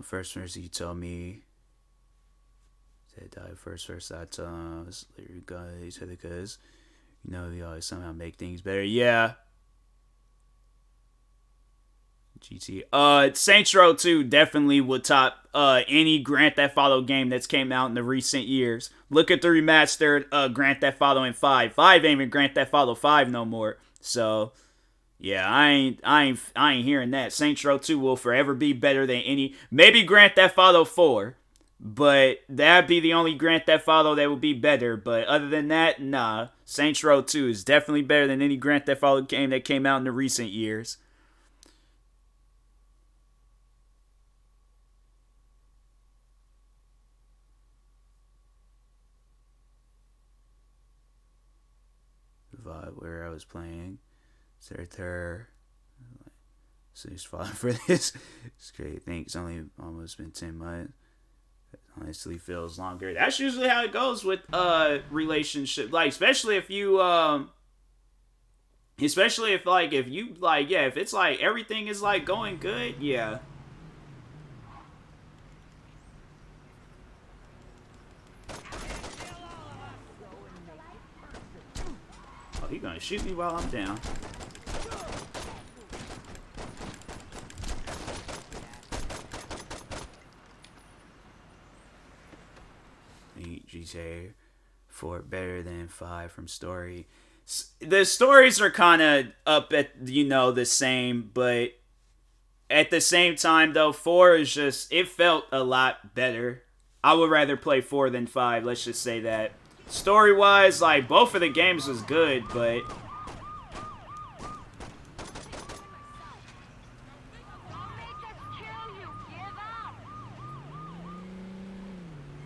first verse he told me that died first verse I told him I was literally gonna because You know, they always somehow make things better. Yeah. GT. Saints Row 2 definitely would top any Grand Theft Auto game that's came out in the recent years. Look at the remastered Grand Theft Auto in 5. 5 ain't even Grand Theft Auto 5 no more. So yeah, I ain't hearing that. Saints Row 2 will forever be better than any, maybe Grand Theft Auto 4. But that'd be the only Grand Theft Auto that would be better. But other than that, nah. Saints Row 2 is definitely better than any Grand Theft Auto game that came out in the recent years. Where I was playing. Sartor. So he's falling for this. It's great. I think it's only almost been 10 months. It honestly feels longer. That's usually how it goes with relationship. Like, especially if you especially if like if you like, yeah, if it's like everything is like going good, yeah. Oh, he gonna shoot me while I'm down. GTA 4 better than 5 from story. The stories are kind of up at, you know, the same, but at the same time though, 4 is just, it felt a lot better. I would rather play 4 than 5, let's just say that. Story wise, like, both of the games was good, but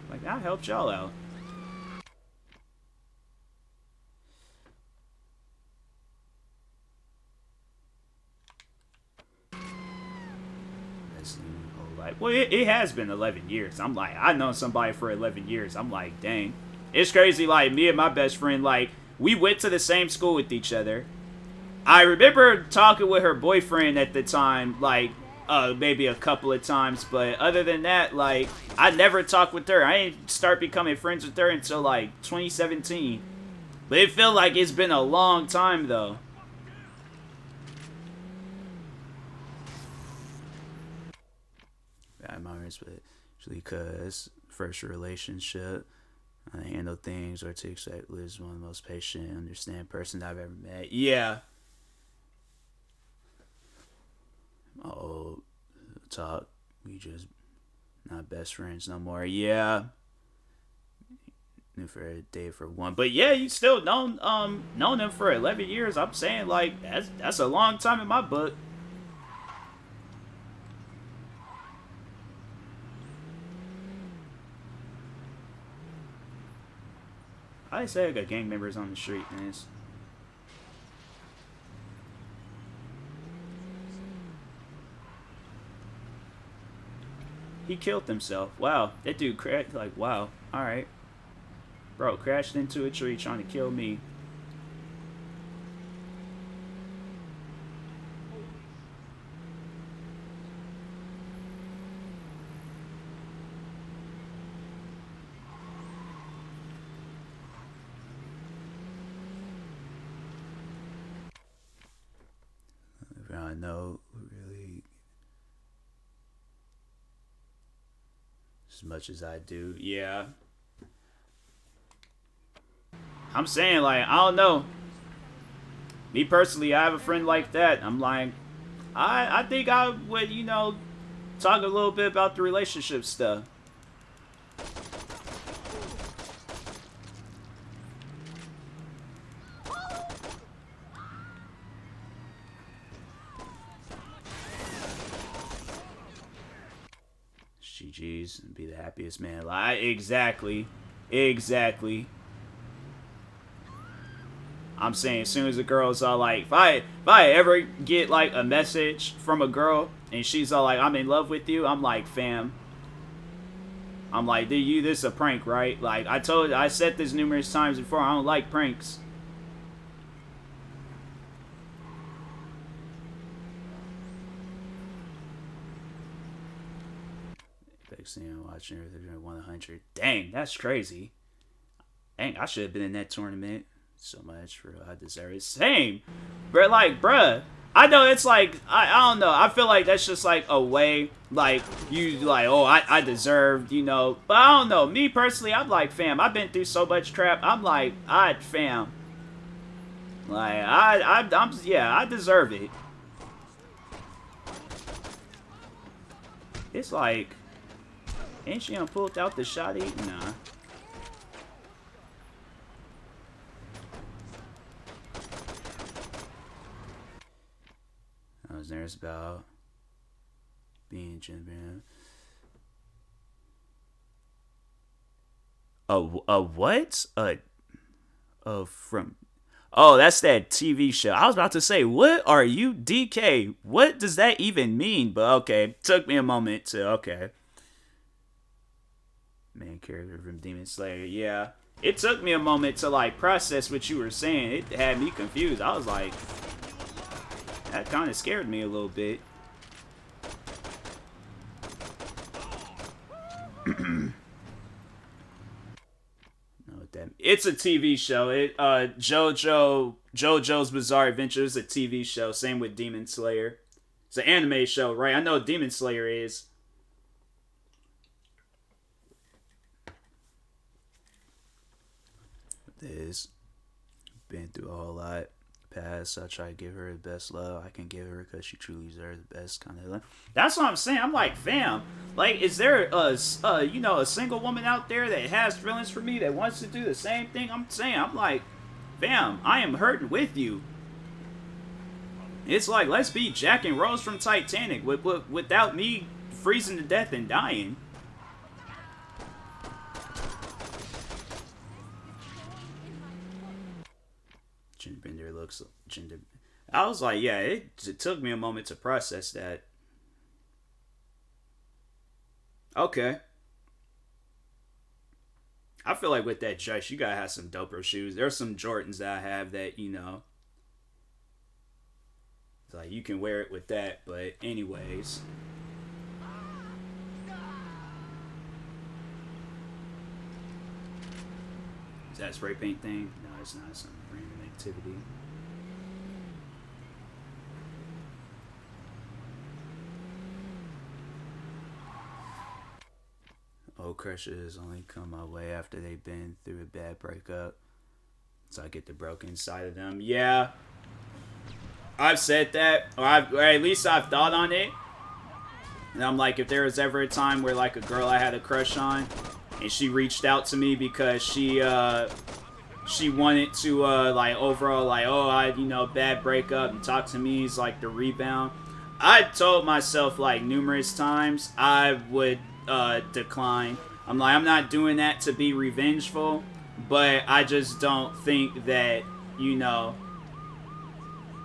like, that helped y'all out. Well, it has been 11 years. I'm like, I've known somebody for 11 years. I'm like, dang. It's crazy, like, me and my best friend, like, we went to the same school with each other. I remember talking with her boyfriend at the time, like, maybe a couple of times, but other than that, like, I never talked with her. I didn't start becoming friends with her until, like, 2017. But it felt like it's been a long time, though. Bad memories, but usually because first relationship, I handle things articulately, is one of the most patient, understand person I've ever met. Yeah. My old talk, we just not best friends no more. Yeah. Knew for a day for one, but yeah, you still known them for 11 years. I'm saying, like, that's a long time in my book. I say I got gang members on the street, man. He killed himself. Wow, that dude crashed. Like, wow. All right, bro, crashed into a tree trying to kill me. I know, really, as much as I do. Yeah. I'm saying, like, I don't know. Me personally, I have a friend like that. I'm like, I think I would, you know, talk a little bit about the relationship stuff. GG's and be the happiest man alive. Exactly. I'm saying, as soon as the girl's all like, if I ever get like a message from a girl and she's all like, I'm in love with you, I'm like, fam. I'm like, dude, this is a prank, right? Like, I said this numerous times before, I don't like pranks. Watching 100. Dang, that's crazy. Dang, I should have been in that tournament. So much for I deserve it. Same. But like, bruh. I know it's like, I don't know. I feel like that's just like a way, like, you like, oh, I deserved, you know. But I don't know. Me personally, I'm like, fam, I've been through so much crap. I'm like, fam. Like, yeah, I deserve it. It's like, ain't she done pulled out the shotty? Nah. I was nervous about being gender. What? From. Oh, that's that TV show. I was about to say, what are you, DK? What does that even mean? But okay, took me a moment to, okay. Main character from Demon Slayer, yeah. It took me a moment to, like, process what you were saying. It had me confused. I was like, that kind of scared me a little bit. It's a TV show. JoJo's Bizarre Adventure is a TV show. Same with Demon Slayer. It's an anime show, right? I know what Demon Slayer is. This been through a whole lot. Past, I try to give her the best love I can give her because she truly deserves the best kind of love. That's what I'm saying. I'm like, fam, like, is there a single woman out there that has feelings for me that wants to do the same thing I'm saying? I'm like, fam, I am hurting with you. It's like, let's be Jack and Rose from Titanic without me freezing to death and dying. Genderbender looks gender. I was like, yeah, it took me a moment to process that. Okay. I feel like with that dress, you gotta have some doper shoes. There's some Jordans that I have that, you know, it's like you can wear it with that. But anyways. Is that a spray paint thing? No, it's not. Some random activity. Old crushes only come my way after they've been through a bad breakup. So I get the broken side of them. Yeah. I've said that. Or at least I've thought on it. And I'm like, if there was ever a time where like a girl I had a crush on and she reached out to me because she wanted to like overall like, oh, bad breakup, and talk to me as like the rebound, I told myself like numerous times I would decline. I'm like, I'm not doing that to be revengeful, but I just don't think that,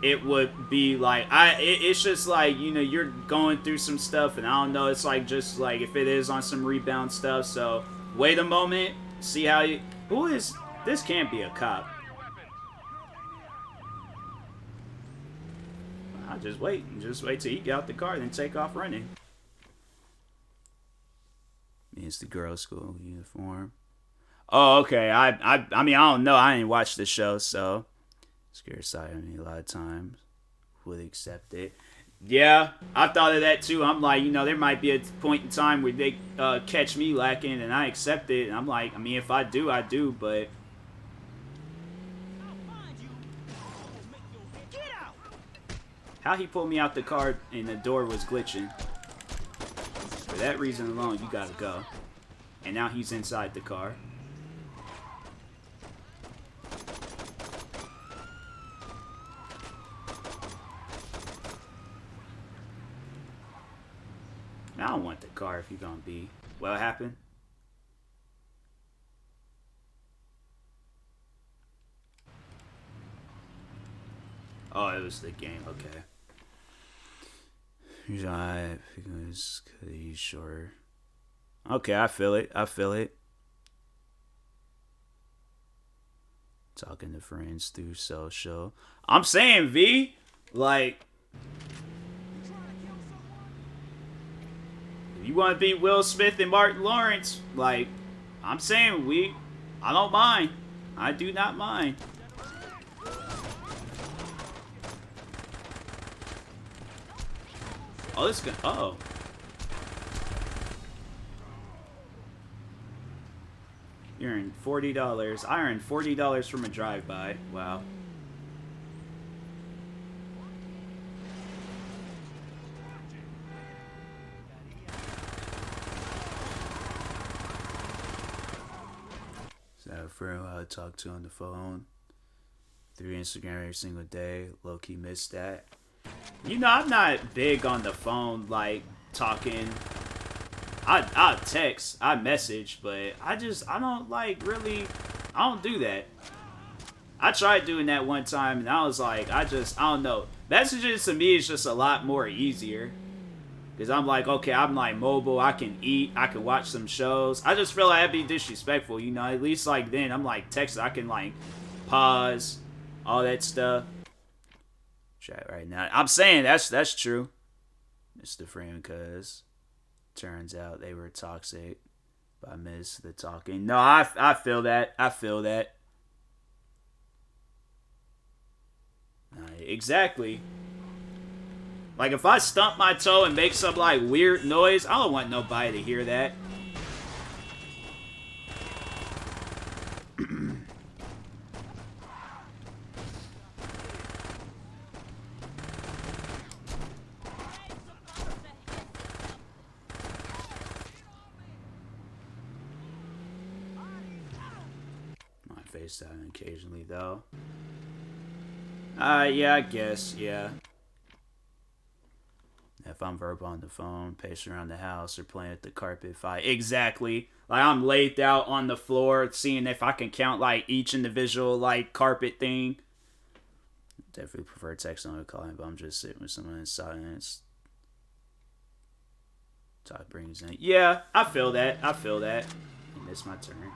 it would be like, it's just like, you're going through some stuff, and I don't know, it's like, just like, if it is on some rebound stuff, so wait a moment, see how you, who is, this can't be a cop. I'll just wait till he get out the car, then take off running. It's the girls' school uniform. Oh, okay. I mean, I don't know. I didn't watch the show, so scared side of me a lot of times would accept it. Yeah, I thought of that too. I'm like, there might be a point in time where they catch me lacking, and I accept it. And I'm like, I mean, if I do, I do, but how he pulled me out the car and the door was glitching. For that reason alone, you gotta go. And now he's inside the car. I don't want the car if you're gonna be. What happened? Oh, it was the game. Okay. Because he's sure. Okay, I feel it. Talking to friends through social. I'm saying, V, like, if you want to be Will Smith and Martin Lawrence, like, I'm saying, I don't mind. I do not mind. Oh, this guy. Oh. You earned $40. I earned $40 from a drive-by. Wow. So, for who I talk to on the phone through Instagram every single day, low-key missed that. You know, I'm not big on the phone, like, talking. I text, I message, but I don't, like, really, I don't do that. I tried doing that one time, and I was like, I don't know. Messages to me is just a lot more easier. Because I'm like, okay, I'm like mobile, I can eat, I can watch some shows. I just feel like I'd be disrespectful, you know, at least like then I'm like texting, I can like pause, all that stuff. Chat right now. I'm saying that's true. It's the friend because turns out they were toxic. But I miss the talking. No, I feel that. I feel that. Exactly. Like, if I stump my toe and make some, like, weird noise, I don't want nobody to hear that. My FaceTime occasionally, though. Yeah, I guess, yeah. If I'm verbal on the phone, pacing around the house, or playing at the carpet fight. Exactly. Like, I'm laid out on the floor, seeing if I can count, like, each individual, like, carpet thing. Definitely prefer texting over calling, but I'm just sitting with someone in silence. Talk brings in. Yeah, I feel that. I feel that. And it's my turn.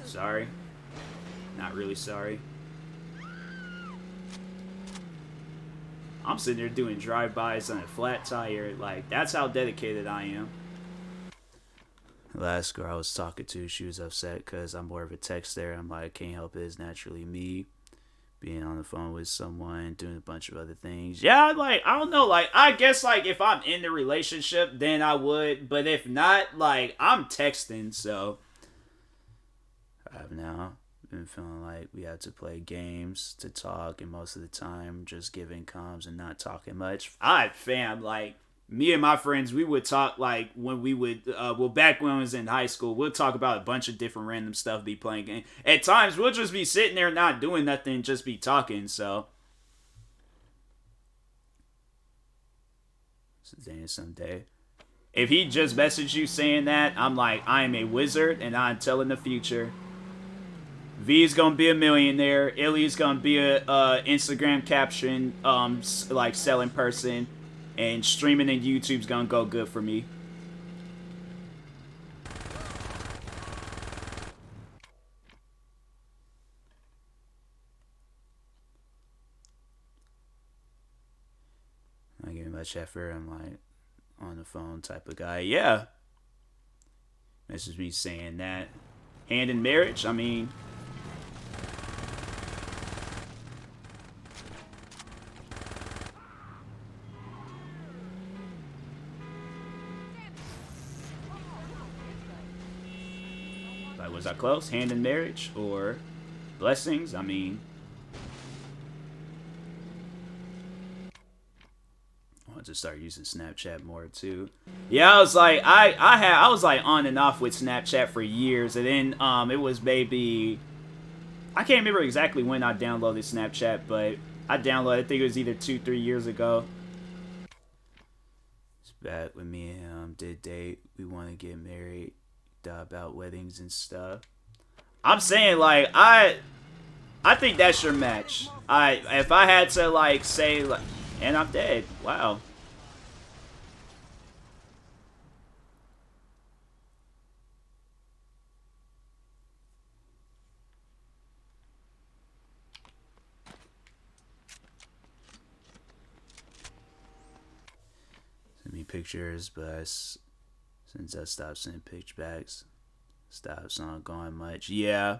Sorry. Not really sorry. I'm sitting there doing drive-bys on a flat tire. Like, that's how dedicated I am. The last girl I was talking to, she was upset because I'm more of a texter. I'm like, can't help it. It's naturally me. Being on the phone with someone, doing a bunch of other things. Yeah, like, I don't know. Like, I guess, like, if I'm in the relationship, then I would. But if not, like, I'm texting, so... I've now been feeling like we had to play games to talk, and most of the time just giving comms and not talking much. Fam, like, me and my friends, we would talk, like, when we would, back when I was in high school, we'll talk about a bunch of different random stuff, be playing games. At times, we'll just be sitting there not doing nothing, just be talking, so. Someday. If he just messaged you saying that, I'm like, I am a wizard, and I'm telling the future. V's gonna be a millionaire. Illy's gonna be a Instagram caption, like selling person, and streaming and YouTube's gonna go good for me. I give much effort. I'm like on the phone type of guy. Yeah. This is me saying that. Hand in marriage. I mean. Was I close? Hand in marriage or blessings? I mean, I want to start using Snapchat more too. Yeah, I was like, I was like on and off with Snapchat for years, and then it was maybe I can't remember exactly when I downloaded Snapchat, but I downloaded. I think it was either 2-3 years ago. It's back when me and him did date. We want to get married. About weddings and stuff. I'm saying, like, I think that's your match. If I had to, like, say, like, and I'm dead. Wow. pictures, but since I stopped sending pitchbacks, stops on going much. Yeah.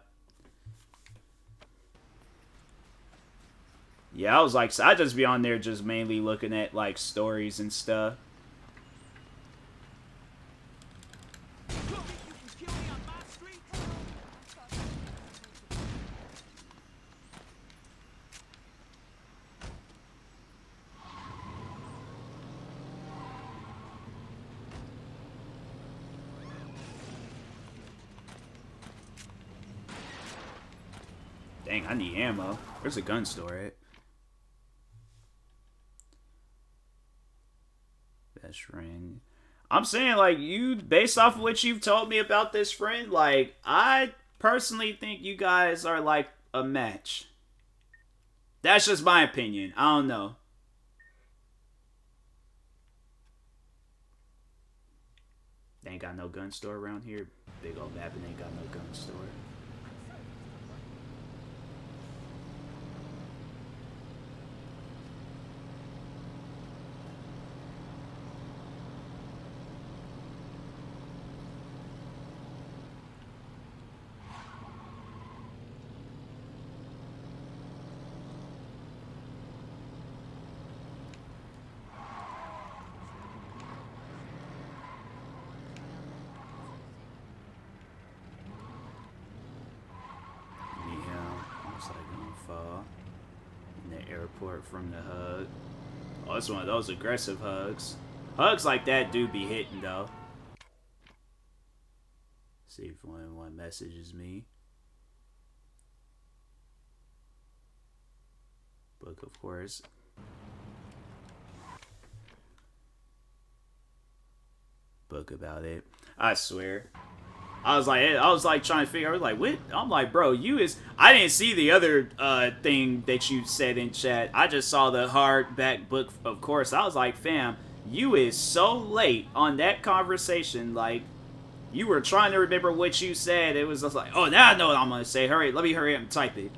Yeah, I was like, I just be on there just mainly looking at like stories and stuff. Dang, I need ammo. There's a gun store, right? Best friend. I'm saying, like, you, based off of what you've told me about this friend, like, I personally think you guys are, like, a match. That's just my opinion. I don't know. They ain't got no gun store around here. Big old map and ain't got no gun store. In the airport from the hug. Oh, it's one of those aggressive hugs. Hugs like that do be hitting though. See if one messages me. Book, of course. Book about it. I swear. I was like trying to figure. I was like, what? I'm like, bro, you is. I didn't see the other thing that you said in chat. I just saw the hardback book, of course. I was like, fam, you is so late on that conversation. Like, you were trying to remember what you said. It was just like, oh, now I know what I'm gonna say. Hurry, let me hurry up and type it.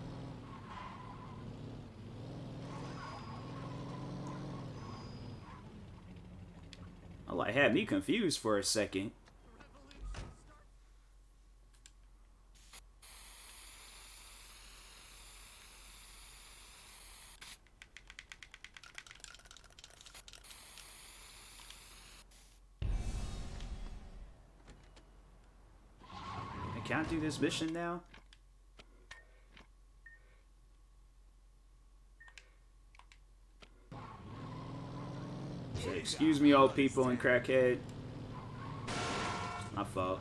I like had me confused for a second. Can I do this mission now? So, excuse me, old people and crackhead. My fault.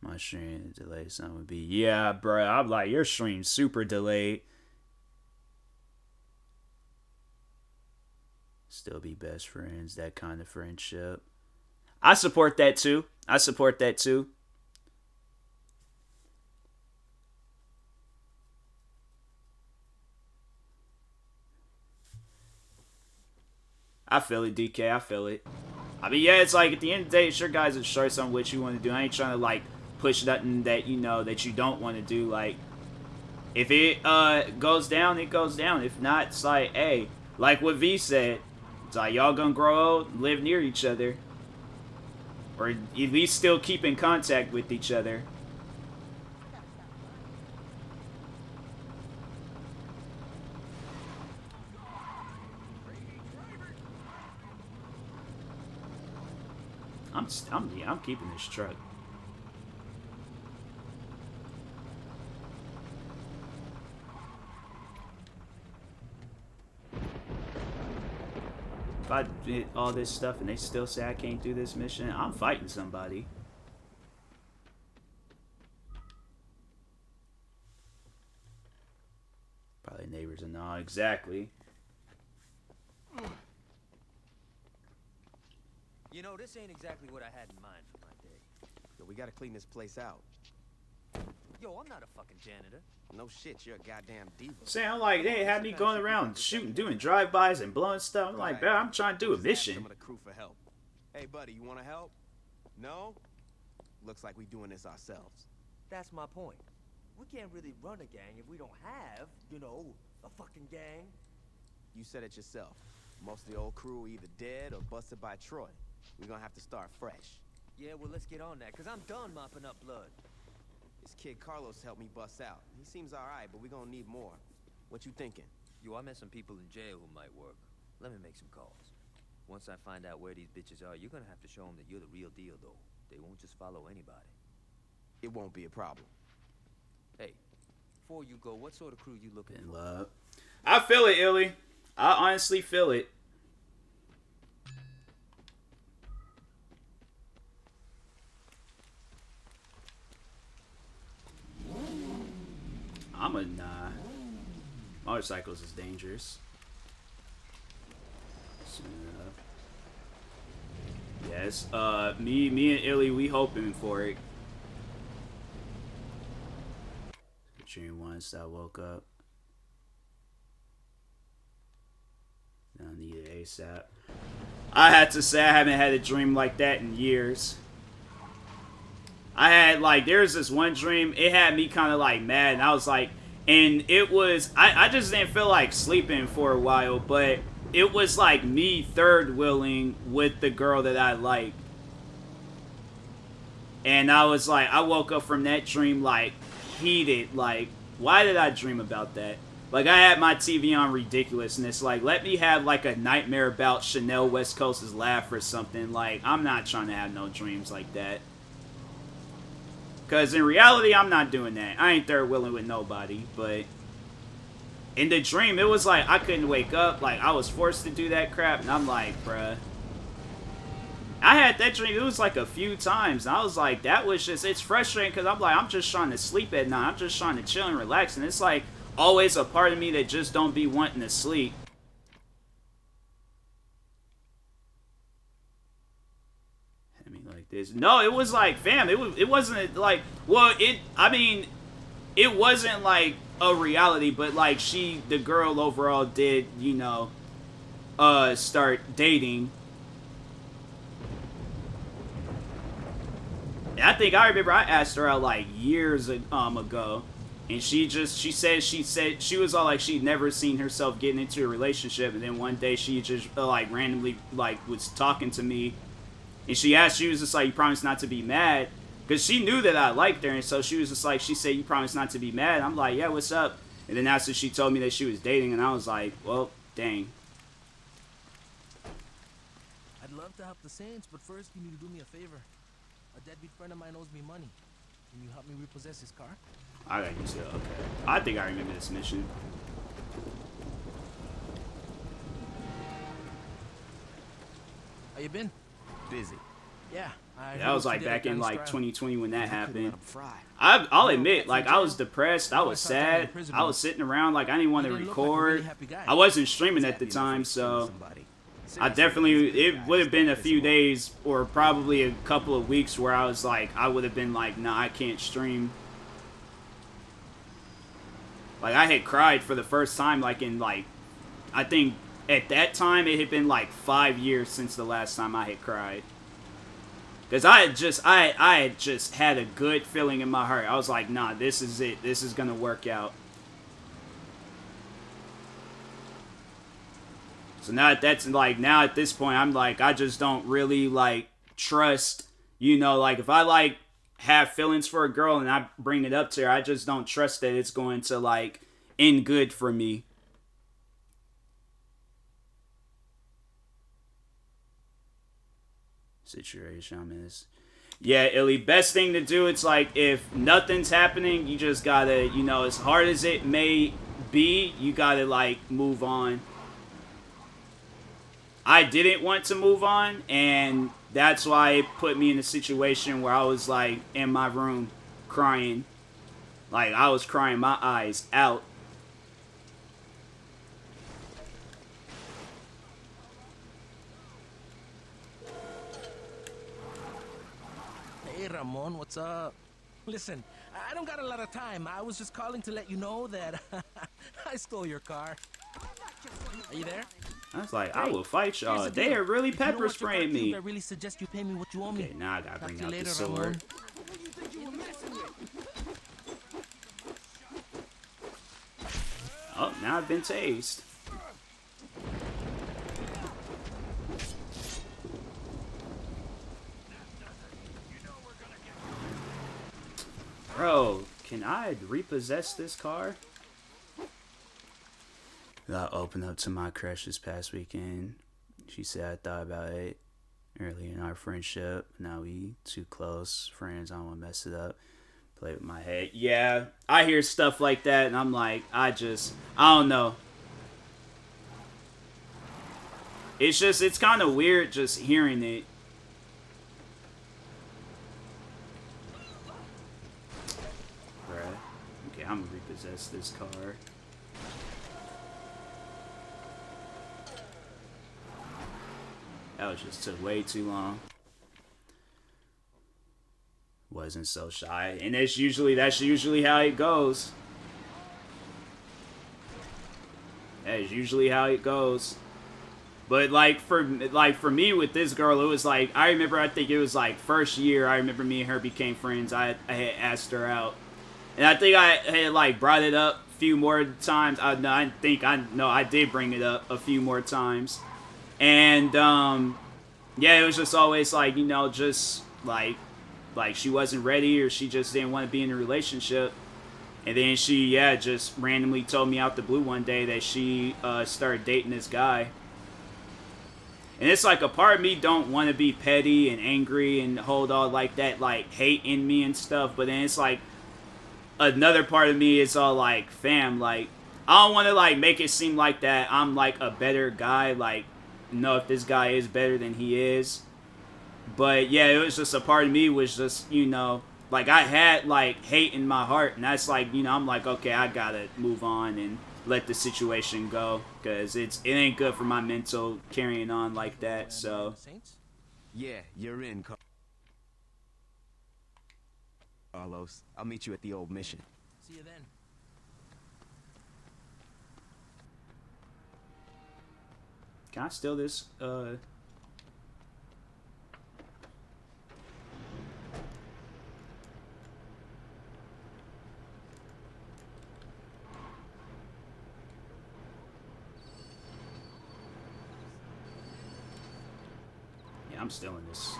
My stream delay something would be, yeah, bro. I'm like, your stream's super delayed. Still be best friends, that kind of friendship. I support that too. I support that too. I feel it, DK. I feel it. I mean, yeah, it's like at the end of the day, it's your guys' choice on what you want to do. I ain't trying to like push nothing that you know that you don't want to do. Like, if it goes down, it goes down. If not, it's like, hey, like what V said. It's like, y'all gonna grow old, live near each other. Or at least still keep in contact with each other. I'm keeping this truck. If I did all this stuff and they still say I can't do this mission, I'm fighting somebody. Probably neighbors and all. Exactly. You know, this ain't exactly what I had in mind for my day. Yo, we gotta clean this place out. Yo, I'm not a fucking janitor. No shit, you're a goddamn diva. Saying like they had me going around shooting, doing drive-bys and blowing stuff. I'm like, bro, I'm trying to do a mission. Some of the crew for help. Hey, buddy, you want to help? No? Looks like we doing this ourselves. That's my point. We can't really run a gang if we don't have, you know, A fucking gang? You said it yourself. Most of the old crew are either dead or busted by Troy. We're gonna have to start fresh. Yeah, well, let's get on that, because I'm done mopping up blood. This kid Carlos helped me bust out. He seems alright, but we're gonna need more. What you thinking? Yo, I met some people in jail who might work. Let me make some calls. Once I find out where these bitches are, you're gonna have to show them that you're the real deal, though. They won't just follow anybody. It won't be a problem. Hey, before you go, what sort of crew you looking In for? love. I feel it, Illy. I honestly feel it. I'm a nah. Motorcycles is dangerous. So, yes. Me and Illy, we hoping for it. Dream once I woke up. Now I need it ASAP. I had to say I haven't had a dream like that in years. I had, like, there's this one dream, it had me kind of, like, mad, and I was, like, and it was, I just didn't feel like sleeping for a while, but it was, like, me third-wheeling with the girl that I liked. And I was, like, I woke up from that dream, like, heated, like, why did I dream about that? Like, I had my TV on ridiculousness, like, let me have, like, a nightmare about Chanel West Coast's laugh or something, like, I'm not trying to have no dreams like that. Because in reality, I'm not doing that. I ain't third wheeling with nobody. But in the dream, it was like I couldn't wake up. Like, I was forced to do that crap. And I'm like, bruh. I had that dream. It was like a few times. And I was like, that was just, it's frustrating. Because I'm like, I'm just trying to sleep at night. I'm just trying to chill and relax. And it's like always a part of me that just don't be wanting to sleep. No, it was like, fam, it wasn't like, well, I mean, it wasn't like a reality, but like the girl overall did, you know, start dating. And I think I remember I asked her out like years ago, and she said she was all like she'd never seen herself getting into a relationship, and then one day she just like randomly like was talking to me. And she was just like, you promised not to be mad. Because she knew that I liked her. And so she was just like, she said, you promised not to be mad. I'm like, yeah, what's up? And then after she told me that she was dating. And I was like, well, dang. I'd love to help the Saints, but first you need to do me a favor. A deadbeat friend of mine owes me money. Can you help me repossess his car? I got used to it. Okay. I think I remember this mission. How you been? Busy. Yeah. That was like back in like 2020 when that happened. I'll admit, like I was depressed, I was sad, I was sitting around like I didn't want to record. I wasn't streaming at the time, so I definitely, it would have been a few days or probably a couple of weeks where I was like, I would have been like, nah, I can't stream. Like I had cried for the first time like in like, I think at that time, it had been like 5 years since the last time I had cried. Because I had just had a good feeling in my heart. I was like, nah, this is it. This is going to work out. So now now at this point, I'm like, I just don't really like trust, you know, like if I like have feelings for a girl and I bring it up to her, I just don't trust that it's going to like end good for me. Situation I'm in. Yeah, Illy, best thing to do, it's like if nothing's happening, you just gotta, you know, as hard as it may be, you gotta like move on. I didn't want to move on, and that's why it put me in a situation where I was like in my room crying. Like I was crying my eyes out. Hey, Ramon, what's up? Listen, I don't got a lot of time. I was just calling to let you know that I stole your car. Are you there? I was like, I will fight y'all. They are really pepper spraying me. I really suggest you pay me what you owe me. Okay, now I gotta bring out the sword. Oh, now I've been tased. Bro, can I repossess this car? I opened up to my crush this past weekend. She said I thought about it early in our friendship. Now we too close friends. I don't want to mess it up. Play with my head. Yeah, I hear stuff like that, and I'm like, I don't know. It's kind of weird just hearing it. Bruh. Okay, I'm gonna repossess this car. That was just took way too long. Wasn't so shy, and that's usually how it goes. That is usually how it goes. But like for me with this girl, it was like I think it was like first year. I remember me and her became friends. I had asked her out, and I think I had like brought it up a few more times. I did bring it up a few more times, and yeah, it was just always like, you know, just like she wasn't ready or she just didn't want to be in a relationship. And then she, just randomly told me out the blue one day that she started dating this guy. And it's like a part of me don't want to be petty and angry and hold all like that, like hate in me and stuff. But then it's like another part of me is all like, fam, like I don't want to like make it seem like that I'm like a better guy. Like, know if this guy is better than he is. But yeah, it was just a part of me was just, you know, like I had like hate in my heart, and that's like, you know, I'm like, okay, I gotta move on and let the situation go, because it ain't good for my mental carrying on like that. So yeah, you're in, Carlos. I'll meet you at the old mission. See you then. Can I steal this? Yeah, I'm stealing this.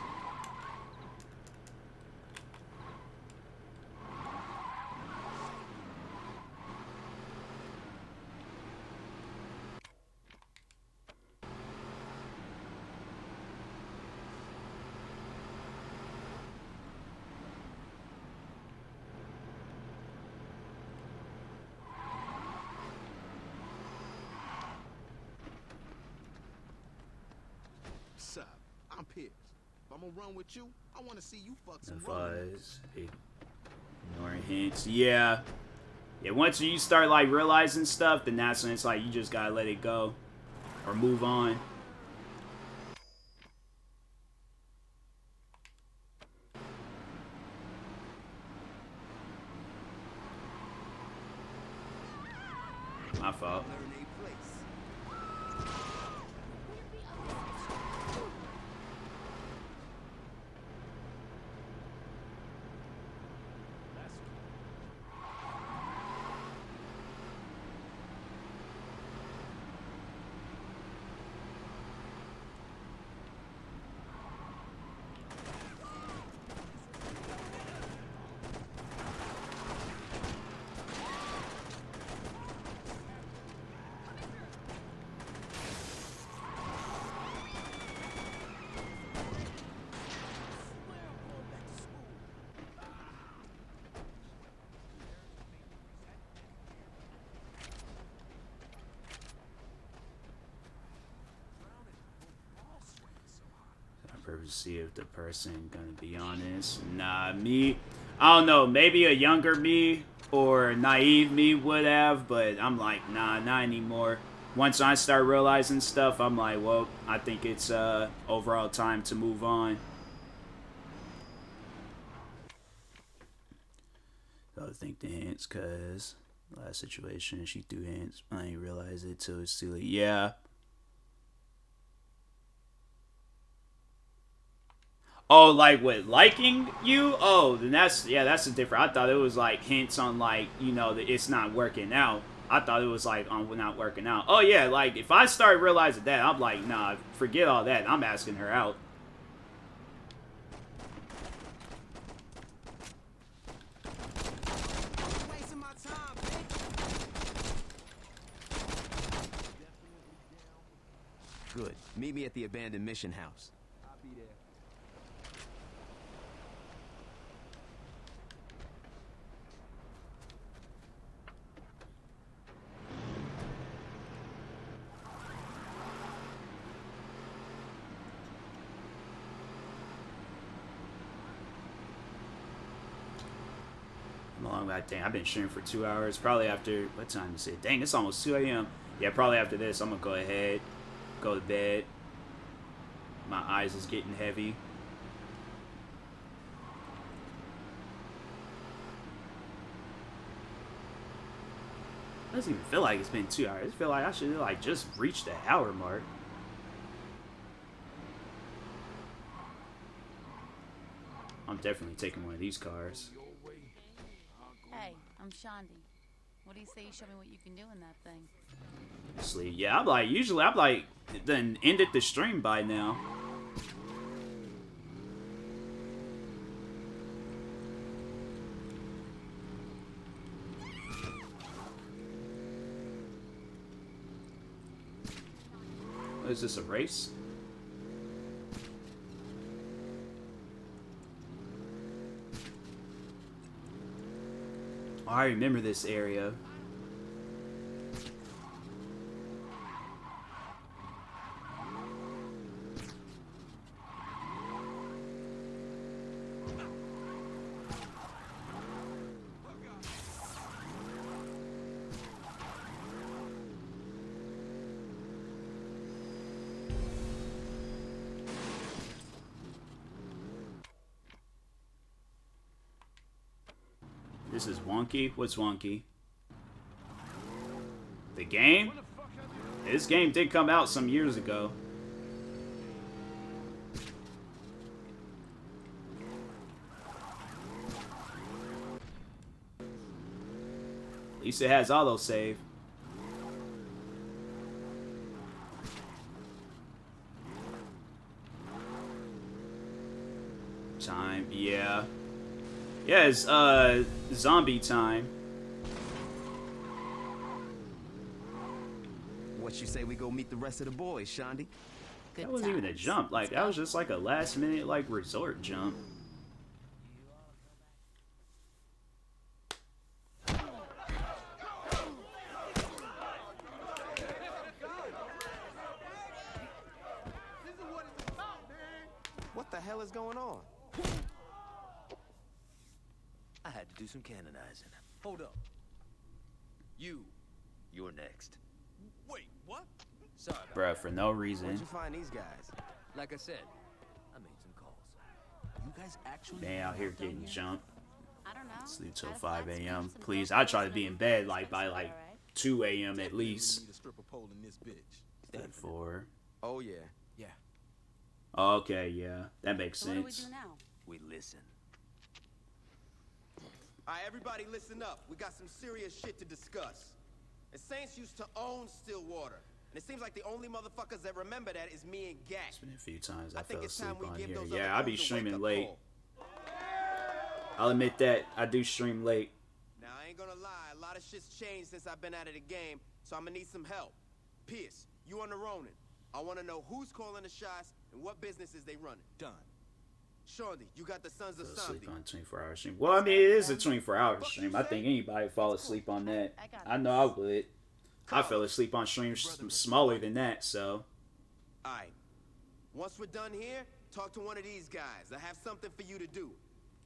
Sup? I'm Pierce. If I'm gonna run with you, I want to see you fuck some Advise, ignoring hints. Yeah. Yeah, once you start like realizing stuff, then that's when it's like you just gotta let it go or move on. My fault. Purpose see if the person gonna be honest. Nah, me, I don't know, maybe a younger me or naive me would have, but I'm like, nah, not anymore. Once I start realizing stuff, I'm like, well, I think it's overall time to move on. I think the hints, cause last situation she threw hints, I didn't realize it till it's too late. Yeah. Oh, like what, liking you? Oh, then that's a different. I thought it was like hints on like, you know, that it's not working out. I thought it was like on not working out. Oh yeah, like if I start realizing that, I'm like, nah, forget all that. I'm asking her out. Good. Meet me at the abandoned mission house. I'll be there. Long that dang, I've been streaming for 2 hours. Probably after what time is it? Dang, it's almost 2 a.m. Yeah, probably after this, I'm gonna go ahead, go to bed. My eyes is getting heavy. It doesn't even feel like it's been 2 hours. I feel like I should like just reach the hour mark. I'm definitely taking one of these cars. Hey, I'm Shondi. What do you say you show me what you can do in that thing? Sleep. Yeah, I'm like, usually I'm like, then ended the stream by now. What is this, a race? Oh, I remember this area. This is wonky. What's wonky? The game? This game did come out some years ago. At least it has autosave. Time, yeah. Yeah, it's zombie time. What you say we go meet the rest of the boys, Shondi? That wasn't even a jump. Like, that was just like a last minute like resort jump. What the hell is going on? I had to do some canonizing. Hold up. You're next. Wait, what? Sorry about Bruh, for no Where'd reason. you find these guys? Like I said, I made some calls. You guys actually Man out here getting jumped. I don't know. Sleep till Had a 5 flat screen, a.m. some Please, girls I try to posting be on in bed Facebook, like by so like alright. 2 a.m. at least. Need a stripper pole in this bitch. At 4. Oh yeah. Yeah. Okay, yeah. That makes So what do we sense. do now? We listen. Alright, everybody listen up. We got some serious shit to discuss. The Saints used to own Stillwater. And it seems like the only motherfuckers that remember that is me and Gak. It's been a few times I think fell it's time asleep we on give here. those Yeah, other I be crews a streaming wake-up late. call. I'll admit that. I do stream late. Now, I ain't gonna lie, a lot of shit's changed since I've been out of the game, so I'm gonna need some help. Pierce, you on the Ronin. I wanna know who's calling the shots and what businesses they running. Done. Shondi, you got the Sons of Fell asleep Something. on a 24-hour stream. Well, I mean, it is a 24-hour stream. I think anybody fall asleep on that. I know I would. I fell asleep on streams smaller than that, so. Alright. Once we're done here, talk to one of these guys. I have something for you to do.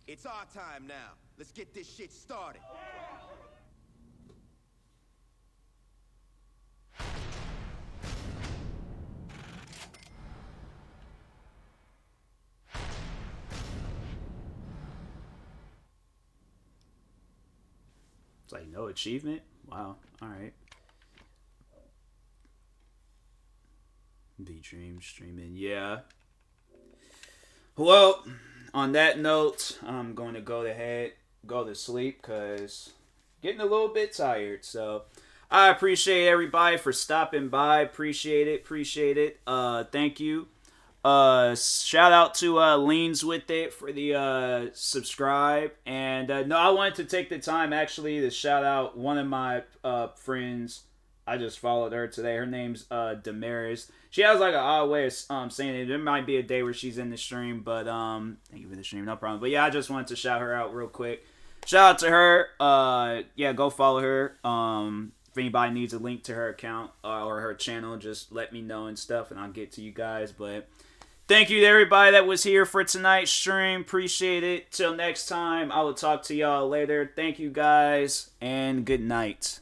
It's our time now. Let's get this shit started. It's like no achievement? Wow. Alright. B-Dream streaming. Yeah. Well, on that note, I'm going to go to sleep because getting a little bit tired. So I appreciate everybody for stopping by. Appreciate it. Thank you. Shout out to Leans with it for the subscribe. And no, I wanted to take the time actually to shout out one of my friends. I just followed her today. Her name's Damaris. She has like an odd way of saying it. There might be a day where she's in the stream, but thank you for the stream, no problem. But yeah, I just wanted to shout her out real quick. Shout out to her. Yeah, go follow her. If anybody needs a link to her account or her channel, just let me know and stuff, and I'll get to you guys. But thank you to everybody that was here for tonight's stream. Appreciate it. Till next time, I will talk to y'all later. Thank you guys, and good night.